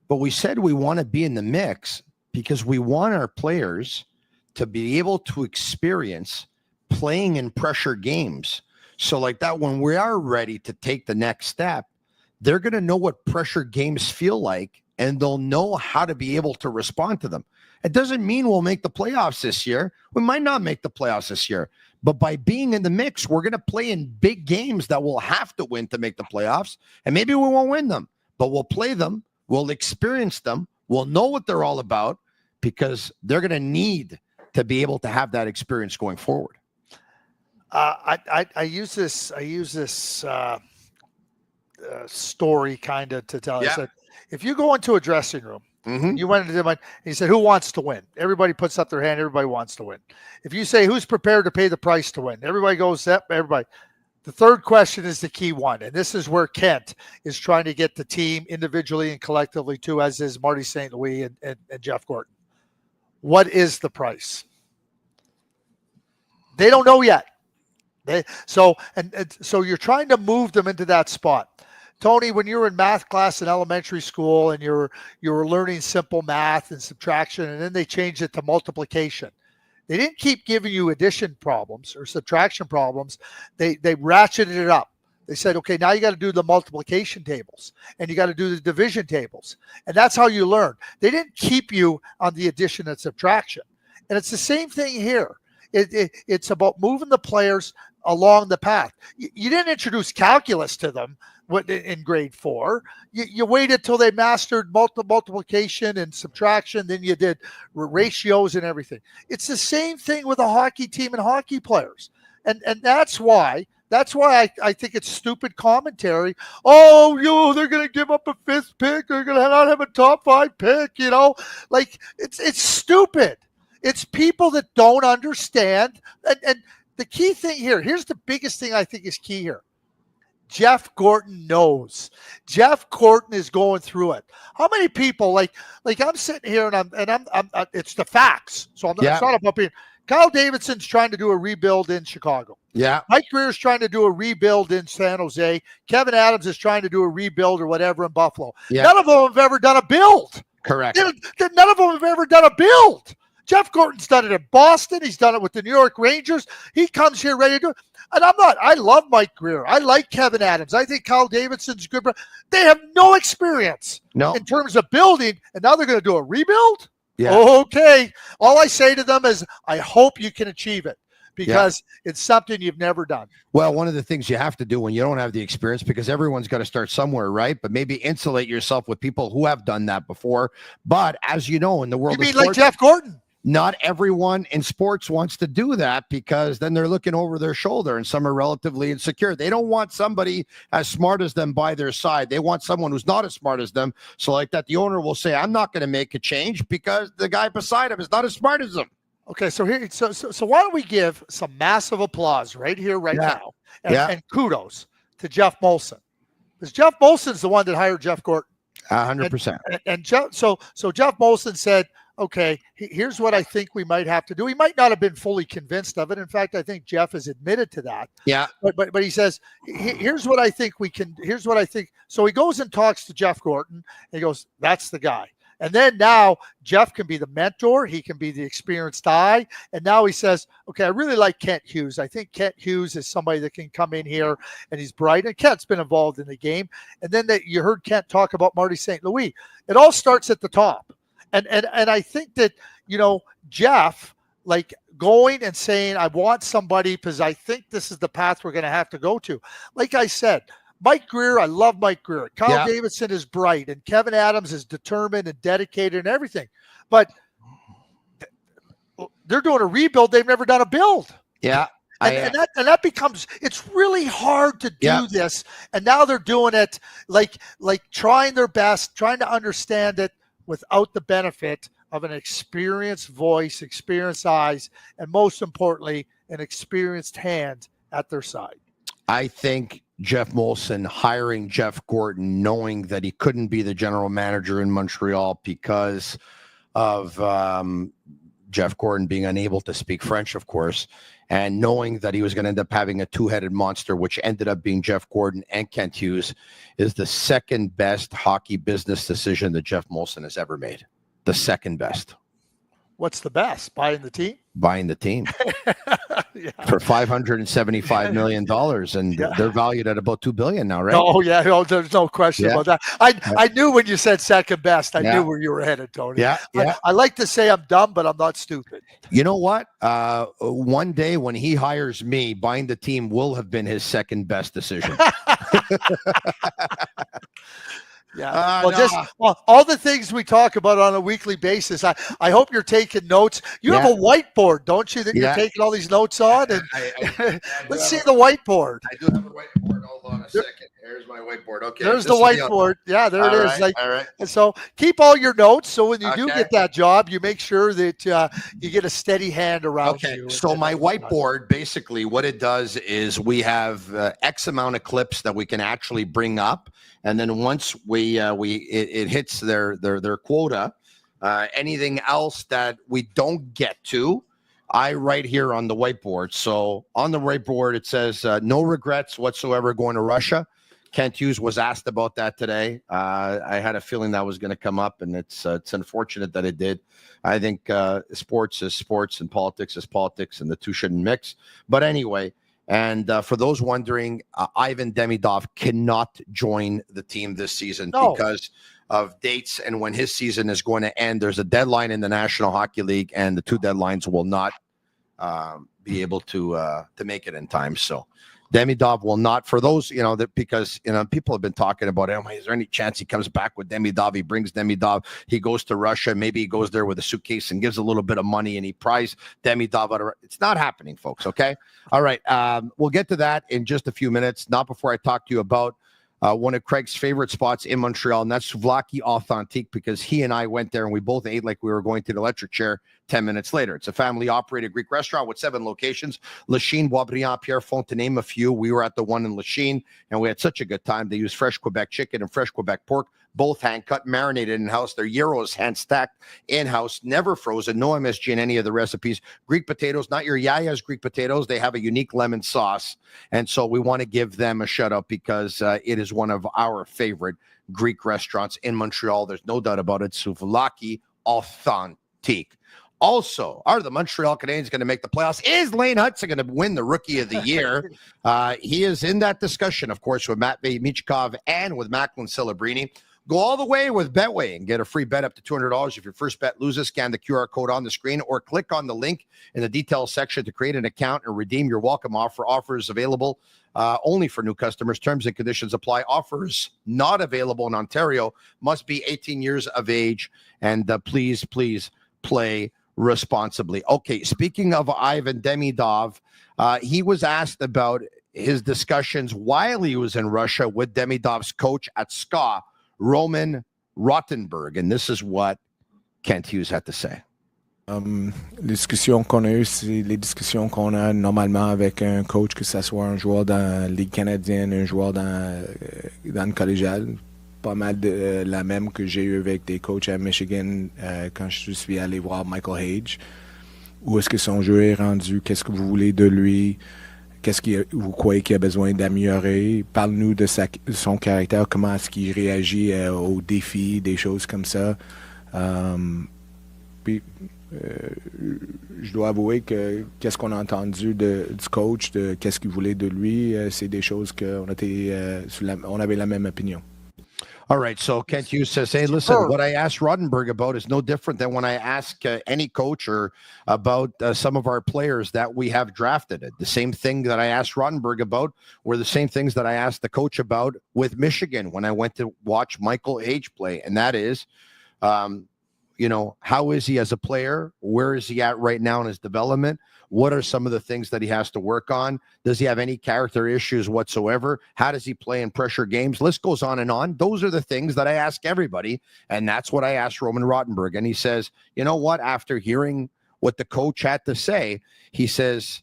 but we said we want to be in the mix because we want our players to be able to experience playing in pressure games. So like that, when we are ready to take the next step, they're going to know what pressure games feel like, and they'll know how to be able to respond to them. It doesn't mean we'll make the playoffs this year. We might not make the playoffs this year, but by being in the mix, we're going to play in big games that we'll have to win to make the playoffs. And maybe we won't win them, but we'll play them. We'll experience them. We'll know what they're all about, because they're going to need to be able to have that experience going forward. I use this story kind of to tell you. Yeah. If you go into a dressing room, you went into them and you said, who wants to win? Everybody puts up their hand. Everybody wants to win. If you say, who's prepared to pay the price to win? Everybody goes, yep, everybody. The third question is the key one. And this is where Kent is trying to get the team individually and collectively too, as is Marty St. Louis and Jeff Gorton. What is the price? They don't know yet. So you're trying to move them into that spot. Tony, when you were in math class in elementary school and you were learning simple math and subtraction, and then they changed it to multiplication. They didn't keep giving you addition problems or subtraction problems. They ratcheted it up. They said, okay, now you got to do the multiplication tables and you got to do the division tables. And that's how you learn. They didn't keep you on the addition and subtraction. And it's the same thing here. It's about moving the players along the path. You didn't introduce calculus to them in grade 4. You waited till they mastered multiplication and subtraction. Then you did ratios and everything. It's the same thing with a hockey team and hockey players. And that's why I think it's stupid commentary. Oh, they're going to give up a 5th pick. They're going to not have a top 5 pick, Like, it's stupid. It's people that don't understand. And the key thing here's the biggest thing I think is key here. Jeff Gorton knows. Jeff Gorton is going through it. How many people, like I'm sitting here and I'm it's the facts. So it's not about being. Kyle Davidson's trying to do a rebuild in Chicago. Yeah. Mike Greer's trying to do a rebuild in San Jose. Kevin Adams is trying to do a rebuild or whatever in Buffalo. Yeah. None of them have ever done a build. Correct. None of them have ever done a build. Jeff Gorton's done it in Boston. He's done it with the New York Rangers. He comes here ready to do it. And I love Mike Greer. I like Kevin Adams. I think Kyle Davidson's good. But they have no experience in terms of building. And now they're going to do a rebuild? Yeah. Okay. All I say to them is, I hope you can achieve it, because it's something you've never done. Well, one of the things you have to do when you don't have the experience, because everyone's got to start somewhere, right? But maybe insulate yourself with people who have done that before. But as you know, in the world of sports, like Jeff Gorton? Not everyone in sports wants to do that, because then they're looking over their shoulder and some are relatively insecure. They don't want somebody as smart as them by their side. They want someone who's not as smart as them. So like that, the owner will say, I'm not going to make a change because the guy beside him is not as smart as them. Okay, so why don't we give some massive applause right here, now, and kudos to Jeff Molson, because Jeff Molson's the one that hired Jeff Gorton. 100%. And Jeff Molson said, okay, here's what I think we might have to do. He might not have been fully convinced of it. In fact, I think Jeff has admitted to that. Yeah. But he says, here's what I think we can. Here's what I think. So he goes and talks to Jeff Gorton. And he goes, that's the guy. And then now Jeff can be the mentor. He can be the experienced eye. And now he says, okay, I really like Kent Hughes. I think Kent Hughes is somebody that can come in here and he's bright. And Kent's been involved in the game. And then you heard Kent talk about Marty St. Louis. It all starts at the top. And I think that, Jeff, like going and saying, I want somebody because I think this is the path we're going to have to go to. Like I said, Mike Greer, I love Mike Greer. Kyle Davidson is bright, and Kevin Adams is determined and dedicated and everything. But they're doing a rebuild. They've never done a build. Yeah. And that becomes, it's really hard to do this. And now they're doing it like trying their best, trying to understand it without the benefit of an experienced voice, experienced eyes, and most importantly, an experienced hand at their side. I think Jeff Molson hiring Jeff Gordon, knowing that he couldn't be the general manager in Montreal because of Jeff Gordon being unable to speak French, of course, and knowing that he was going to end up having a two-headed monster, which ended up being Jeff Gordon and Kent Hughes, is the second best hockey business decision that Jeff Molson has ever made. The second best. What's the best? Buying the team? Buying the team for $575 million, and they're valued at about $2 billion now, right? Oh yeah, there's no question about that. I knew when you said second best, I knew where you were headed, Tony. Yeah. I like to say I'm dumb, but I'm not stupid. You know what? One day when he hires me, buying the team will have been his second best decision. Yeah. All the things we talk about on a weekly basis. I hope you're taking notes. You have a whiteboard, don't you, that you're taking all these notes on? And let's see the whiteboard. I do have a whiteboard. Hold on a second. There's my whiteboard. Okay. There's the whiteboard. Yeah, there it is. All right. And so keep all your notes. So when you do get that job, you make sure that you get a steady hand around you. So my whiteboard, basically what it does is we have X amount of clips that we can actually bring up. And then once it hits their quota, anything else that we don't get to, I write here on the whiteboard. So on the whiteboard, it says no regrets whatsoever going to Russia. Kent Hughes was asked about that today. I had a feeling that was going to come up, and it's unfortunate that it did. I think sports is sports and politics is politics, and the two shouldn't mix. But anyway. And for those wondering, Ivan Demidov cannot join the team this season because of dates and when his season is going to end. There's a deadline in the National Hockey League, and the two deadlines will not be able to make it in time. So Demidov will not. For those, because people have been talking about, is there any chance he comes back with Demidov? He brings Demidov. He goes to Russia. Maybe he goes there with a suitcase and gives a little bit of money, and he pries Demidov out of. It's not happening, folks. Okay. All right. We'll get to that in just a few minutes. Not before I talk to you about one of Craig's favorite spots in Montreal, and that's Souvlaki Authentique, because he and I went there and we both ate like we were going to the electric chair 10 minutes later. It's a family-operated Greek restaurant with 7 locations. Lachine, Boisbriand, Pierrefonds, to name a few. We were at the one in Lachine, and we had such a good time. They use fresh Quebec chicken and fresh Quebec pork, both hand-cut, marinated in-house. Their gyros hand-stacked in-house, never frozen, no MSG in any of the recipes. Greek potatoes, not your Yaya's Greek potatoes. They have a unique lemon sauce, and so we want to give them a shout-out because it is one of our favorite Greek restaurants in Montreal. There's no doubt about it. Souvlaki Authentique. Also, are the Montreal Canadiens going to make the playoffs? Is Lane Hudson going to win the Rookie of the Year? He is in that discussion, of course, with Matvei Michkov and with Macklin Celebrini. Go all the way with Betway and get a free bet up to $200 if your first bet loses. Scan the QR code on the screen or click on the link in the details section to create an account and redeem your welcome offer. Offers available only for new customers. Terms and conditions apply. Offers not available in Ontario. Must be 18 years of age. And please play responsibly. Okay, speaking of Ivan Demidov, he was asked about his discussions while he was in Russia with Demidov's coach at SKA, Roman Rottenberg, and this is what Kent Hughes had to say. Les discussions qu'on a eues, c'est les discussions qu'on a normalement avec un coach, que ce soit un joueur dans la Ligue canadienne, un joueur dans le collégial. Pas mal de la même que j'ai eu avec des coachs à Michigan quand je suis allé voir Michael Hage. Où est-ce que son jeu est rendu? Qu'est-ce que vous voulez de lui? Qu'est-ce que vous croyez qu'il a besoin d'améliorer? Parle-nous de son caractère, comment est-ce qu'il réagit aux défis, des choses comme ça. Puis, je dois avouer que qu'est-ce qu'on a entendu du coach, de qu'est-ce qu'il voulait de lui, c'est des choses qu'on on avait la même opinion. All right, so Kent Hughes says, hey, listen, what I asked Roddenberry about is no different than when I ask any coach or about some of our players that we have drafted. The same thing that I asked Roddenberry about were the same things that I asked the coach about with Michigan when I went to watch Michael Age play, and that is, how is he as a player? Where is he at right now in his development? What are some of the things that he has to work on? Does he have any character issues whatsoever? How does he play in pressure games? List goes on and on. Those are the things that I ask everybody, and that's what I asked Roman Rottenberg. And he says, you know what? After hearing what the coach had to say, he says,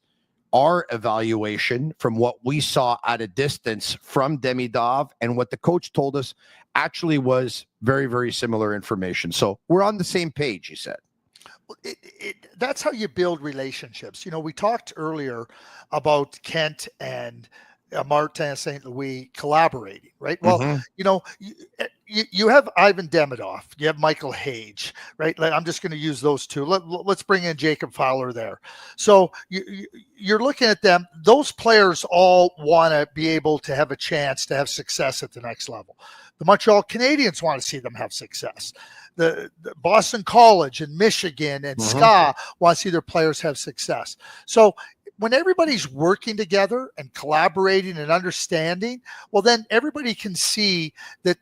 our evaluation from what we saw at a distance from Demidov and what the coach told us actually was very, very similar information. So we're on the same page, he said. That's how you build relationships. We talked earlier about Kent and Martin St. Louis collaborating, right? Well, you have Ivan Demidov, you have Michael Hage, right? I'm just going to use those two. Let's bring in Jacob Fowler there. So you're looking at them. Those players all want to be able to have a chance to have success at the next level. The Montreal Canadiens want to see them have success. The Boston College and Michigan and SCA want to see their players have success. So when everybody's working together and collaborating and understanding, well, then everybody can see that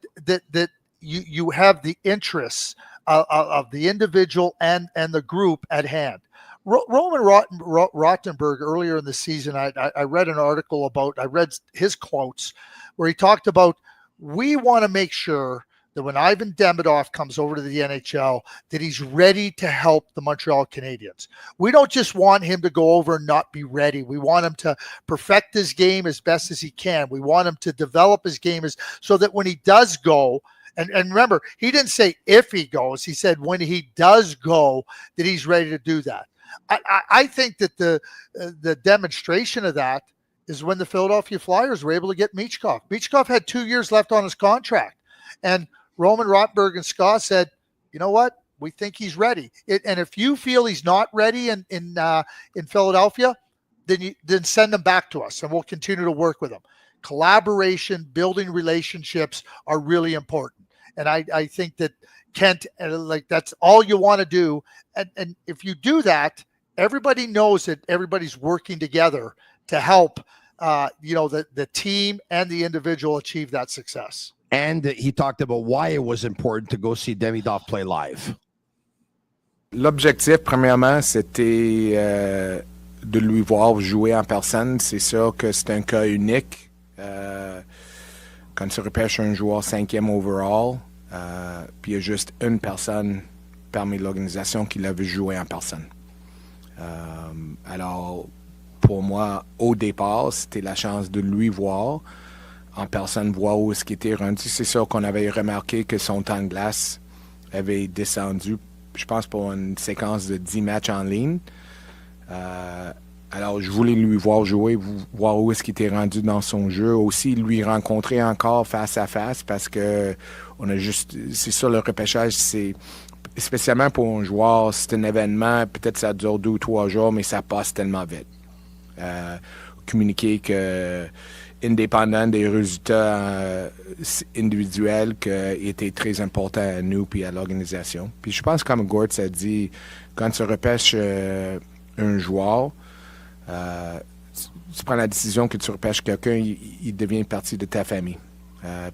you have the interests of the individual and the group at hand. Roman Rottenberg earlier in the season, I read an article I read his quotes where he talked about, we want to make sure that when Ivan Demidov comes over to the NHL, that he's ready to help the Montreal Canadiens. We don't just want him to go over and not be ready. We want him to perfect his game as best as he can. We want him to develop his game so that when he does go, and remember, he didn't say if he goes, he said when he does go, that he's ready to do that. I think that the demonstration of that is when the Philadelphia Flyers were able to get Michkov. Michkov had 2 years left on his contract. And Roman Rottenberg and Scott said, you know what? We think he's ready. And if you feel he's not ready in Philadelphia, then send him back to us and we'll continue to work with him. Collaboration, building relationships are really important. And I think that Kent, that's all you want to do. And if you do that, everybody knows that everybody's working together to help the team and the individual achieve that success. And he talked about why it was important to go see Demidov play live. L'objectif, premièrement, c'était de lui voir jouer en personne. C'est sûr que c'est un cas unique. Quand tu repêches un joueur 5e overall, puis il y a juste une personne parmi l'organisation qui l'a vu jouer en personne. Alors, pour moi, au départ, c'était la chance de lui voir en personne, voir où est-ce qu'il était rendu. C'est sûr qu'on avait remarqué que son temps de glace avait descendu, je pense, pour une séquence de 10 matchs en ligne. Alors, je voulais lui voir jouer, voir où est-ce qu'il était rendu dans son jeu. Aussi, lui rencontrer encore face à face parce que c'est ça, le repêchage, c'est spécialement pour un joueur, c'est un événement, peut-être ça dure 2 ou 3 jours, mais ça passe tellement vite. Communiquer que indépendant des résultats individuels qui étaient très importants à nous et à l'organisation. Puis je pense, comme Gord a dit, quand tu repêches un joueur, tu prends la décision que tu repêches quelqu'un, il devient partie de ta famille.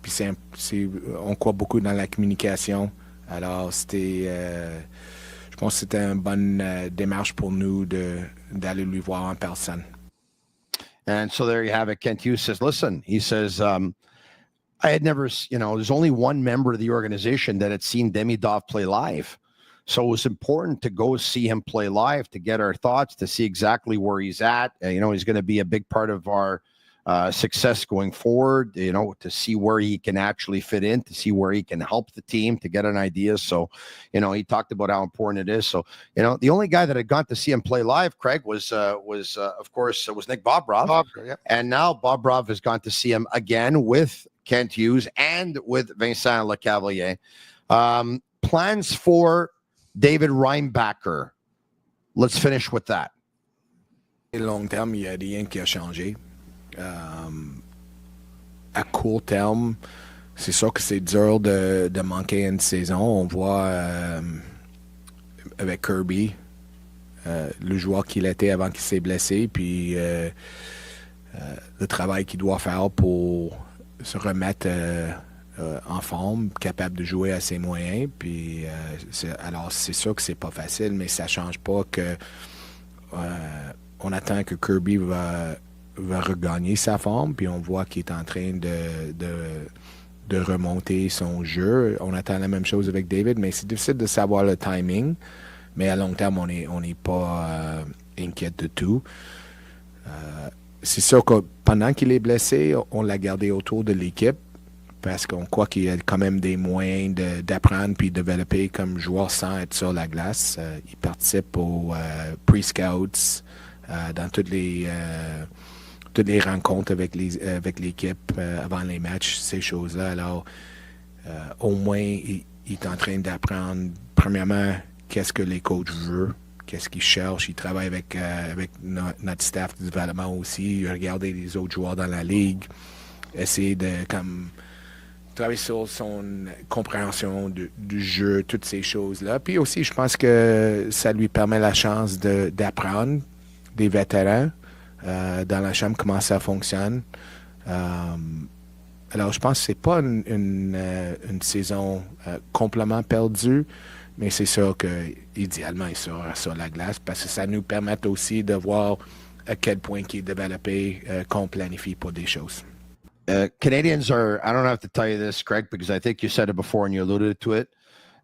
Puis on croit beaucoup dans la communication. Alors, je pense que c'était une bonne démarche pour nous d'aller lui voir en personne. And so there you have it. Kent Hughes says, listen, he says, I had never, there's only one member of the organization that had seen Demidov play live. So it was important to go see him play live, to get our thoughts, to see exactly where he's at. He's going to be a big part of our success going forward, to see where he can actually fit in, to see where he can help the team, to get an idea. So, he talked about how important it is. So, the only guy that had gone to see him play live, Craig, was of course, Nick Bobrov. Yep. And now Bobrov has gone to see him again with Kent Hughes and with Vincent Lecavalier. plans for David Reinbacher. Let's finish with that. Long terme, il n'y a rien qui a changé. À court terme, c'est sûr que c'est dur de manquer une saison. On voit avec Kirby, le joueur qu'il était avant qu'il s'est blessé, puis le travail qu'il doit faire pour se remettre en forme, capable de jouer à ses moyens. Puis, alors, c'est sûr que c'est pas facile, mais ça change pas que on attend que Kirby va regagner sa forme, puis on voit qu'il est en train de remonter son jeu. On attend la même chose avec David, mais c'est difficile de savoir le timing. Mais à long terme, on n'est pas inquiète de tout. C'est sûr que pendant qu'il est blessé, on l'a gardé autour de l'équipe parce qu'on croit qu'il a quand même des moyens d'apprendre puis de développer comme joueur sans être sur la glace. Il participe aux pre-scouts, dans toutes les rencontres avec l'équipe avant les matchs, ces choses-là. Alors, au moins, il est en train d'apprendre, premièrement, qu'est-ce que les coachs veulent, qu'est-ce qu'ils cherchent. Il travaille avec notre staff de développement aussi. Il regarde les autres joueurs dans la ligue, essayer de travailler sur son compréhension du jeu, toutes ces choses-là. Puis aussi, je pense que ça lui permet la chance d'apprendre des vétérans dans la chambre comment ça fonctionne. Alors, je pense que c'est pas une saison complètement perdue, mais c'est sûr qu'idéalement, il sera sur la glace parce que ça nous permet aussi de voir à quel point il est développé, qu'on planifie pour des choses. Canadians are, I don't have to tell you this, Greg, because I think you said it before and you alluded to it.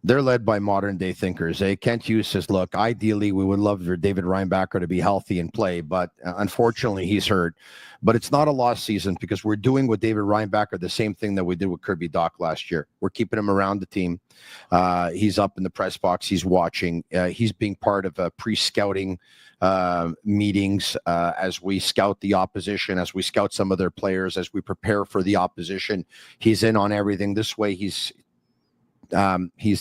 They're led by modern day thinkers. Kent Hughes says, look, ideally, we would love for David Reinbacher to be healthy and play, but unfortunately, he's hurt. But it's not a lost season because we're doing with David Reinbacher the same thing that we did with Kirby Dach last year. We're keeping him around the team. He's up in the press box. He's watching. He's being part of pre-scouting meetings as we scout the opposition, as we scout some of their players, as we prepare for the opposition. He's in on everything. This way, he's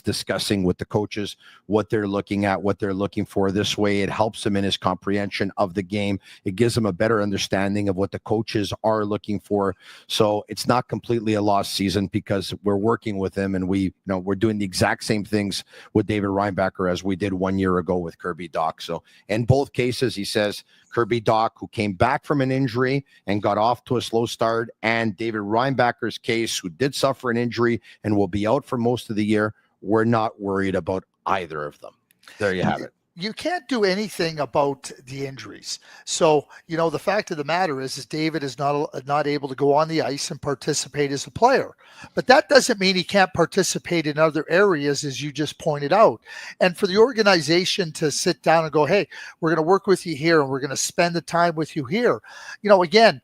discussing with the coaches what they're looking at, what they're looking for. This way, it helps him in his comprehension of the game. It gives him a better understanding of what the coaches are looking for. So it's not completely a lost season because we're working with him and we're doing the exact same things with David Reinbacher as we did 1 year ago with Kirby Dach. So in both cases, he says Kirby Dach, who came back from an injury and got off to a slow start, and David Reinbacher's case, who did suffer an injury and will be out for most of the year. We're not worried about either of them. There you have it. You can't do anything about the injuries. So, the fact of the matter is David is not able to go on the ice and participate as a player. But that doesn't mean he can't participate in other areas, as you just pointed out. And for the organization to sit down and go, hey, we're going to work with you here and we're going to spend the time with you here. Again,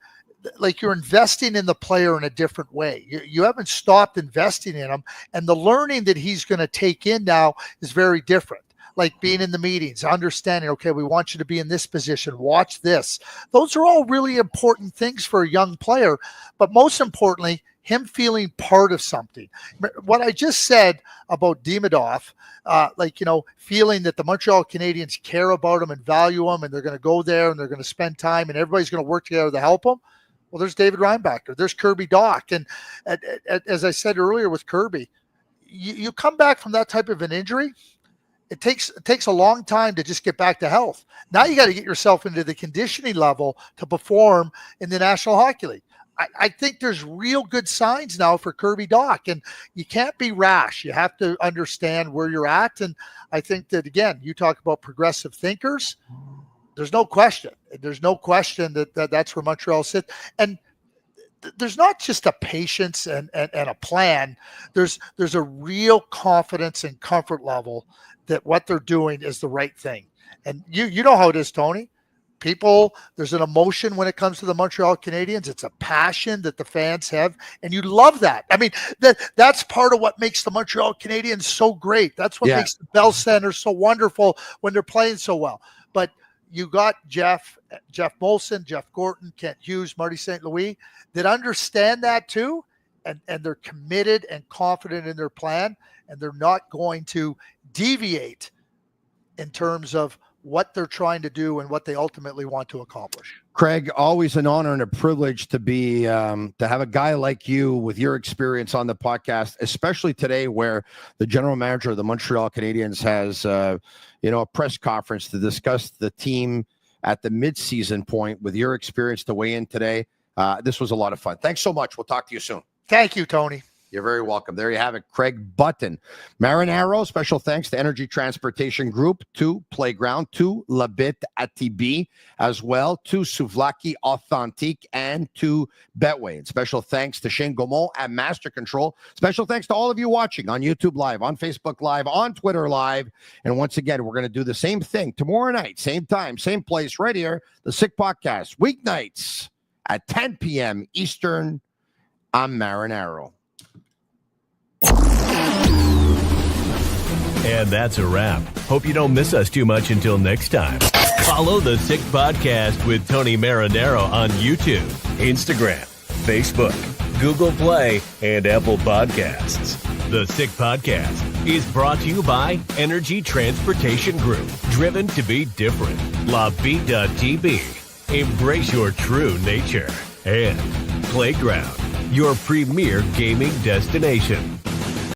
like you're investing in the player in a different way. You haven't stopped investing in him. And the learning that he's going to take in now is very different. Like being in the meetings, understanding, okay, we want you to be in this position, watch this. Those are all really important things for a young player, but most importantly, him feeling part of something. What I just said about Demidov, feeling that the Montreal Canadiens care about him and value him, and they're going to go there and they're going to spend time and everybody's going to work together to help him. Well, there's David Reinbacher, there's Kirby Dach. And as I said earlier with Kirby, you come back from that type of an injury, it takes a long time to just get back to health. Now you got to get yourself into the conditioning level to perform in the National Hockey League. I think there's real good signs now for Kirby Dach, and you can't be rash. You have to understand where you're at. And I think that, again, you talk about progressive thinkers. There's no question. There's no question that that's where Montreal sits. And there's not just a patience and a plan. There's a real confidence and comfort level that what they're doing is the right thing. And you know how it is, Tony. People, there's an emotion when it comes to the Montreal Canadiens. It's a passion that the fans have, and you love that. I mean, that's part of what makes the Montreal Canadiens so great. That's what makes the Bell Center so wonderful when they're playing so well. But you got Jeff Molson, Jeff Gorton, Kent Hughes, Marty St. Louis that understand that too, and they're committed and confident in their plan. and they're not going to deviate in terms of what they're trying to do and what they ultimately want to accomplish. Craig, always an honor and a privilege to be to have a guy like you with your experience on the podcast, especially today where the general manager of the Montreal Canadiens has a press conference to discuss the team at the midseason point with your experience to weigh in today. This was a lot of fun. Thanks so much. We'll talk to you soon. Thank you, Tony. You're very welcome. There you have it. Craig Button. Marinaro, special thanks to Energy Transportation Group, to Playground, to Bittt at Tibi, as well, to Souvlaki Authentique, and to Betway. And special thanks to Shane Gaumont at Master Control. Special thanks to all of you watching on YouTube Live, on Facebook Live, on Twitter Live. And once again, we're going to do the same thing tomorrow night, same time, same place, right here, the Sick Podcast, weeknights at 10 p.m. Eastern. I'm Marinaro. And that's a wrap. Hope you don't miss us too much until next time. Follow the Sick Podcast with Tony Marinaro on YouTube, Instagram, Facebook, Google Play, and Apple Podcasts. The Sick Podcast is brought to you by Energy Transportation Group, driven to be different. LaBita.tb, embrace your true nature. And Playground, your premier gaming destination.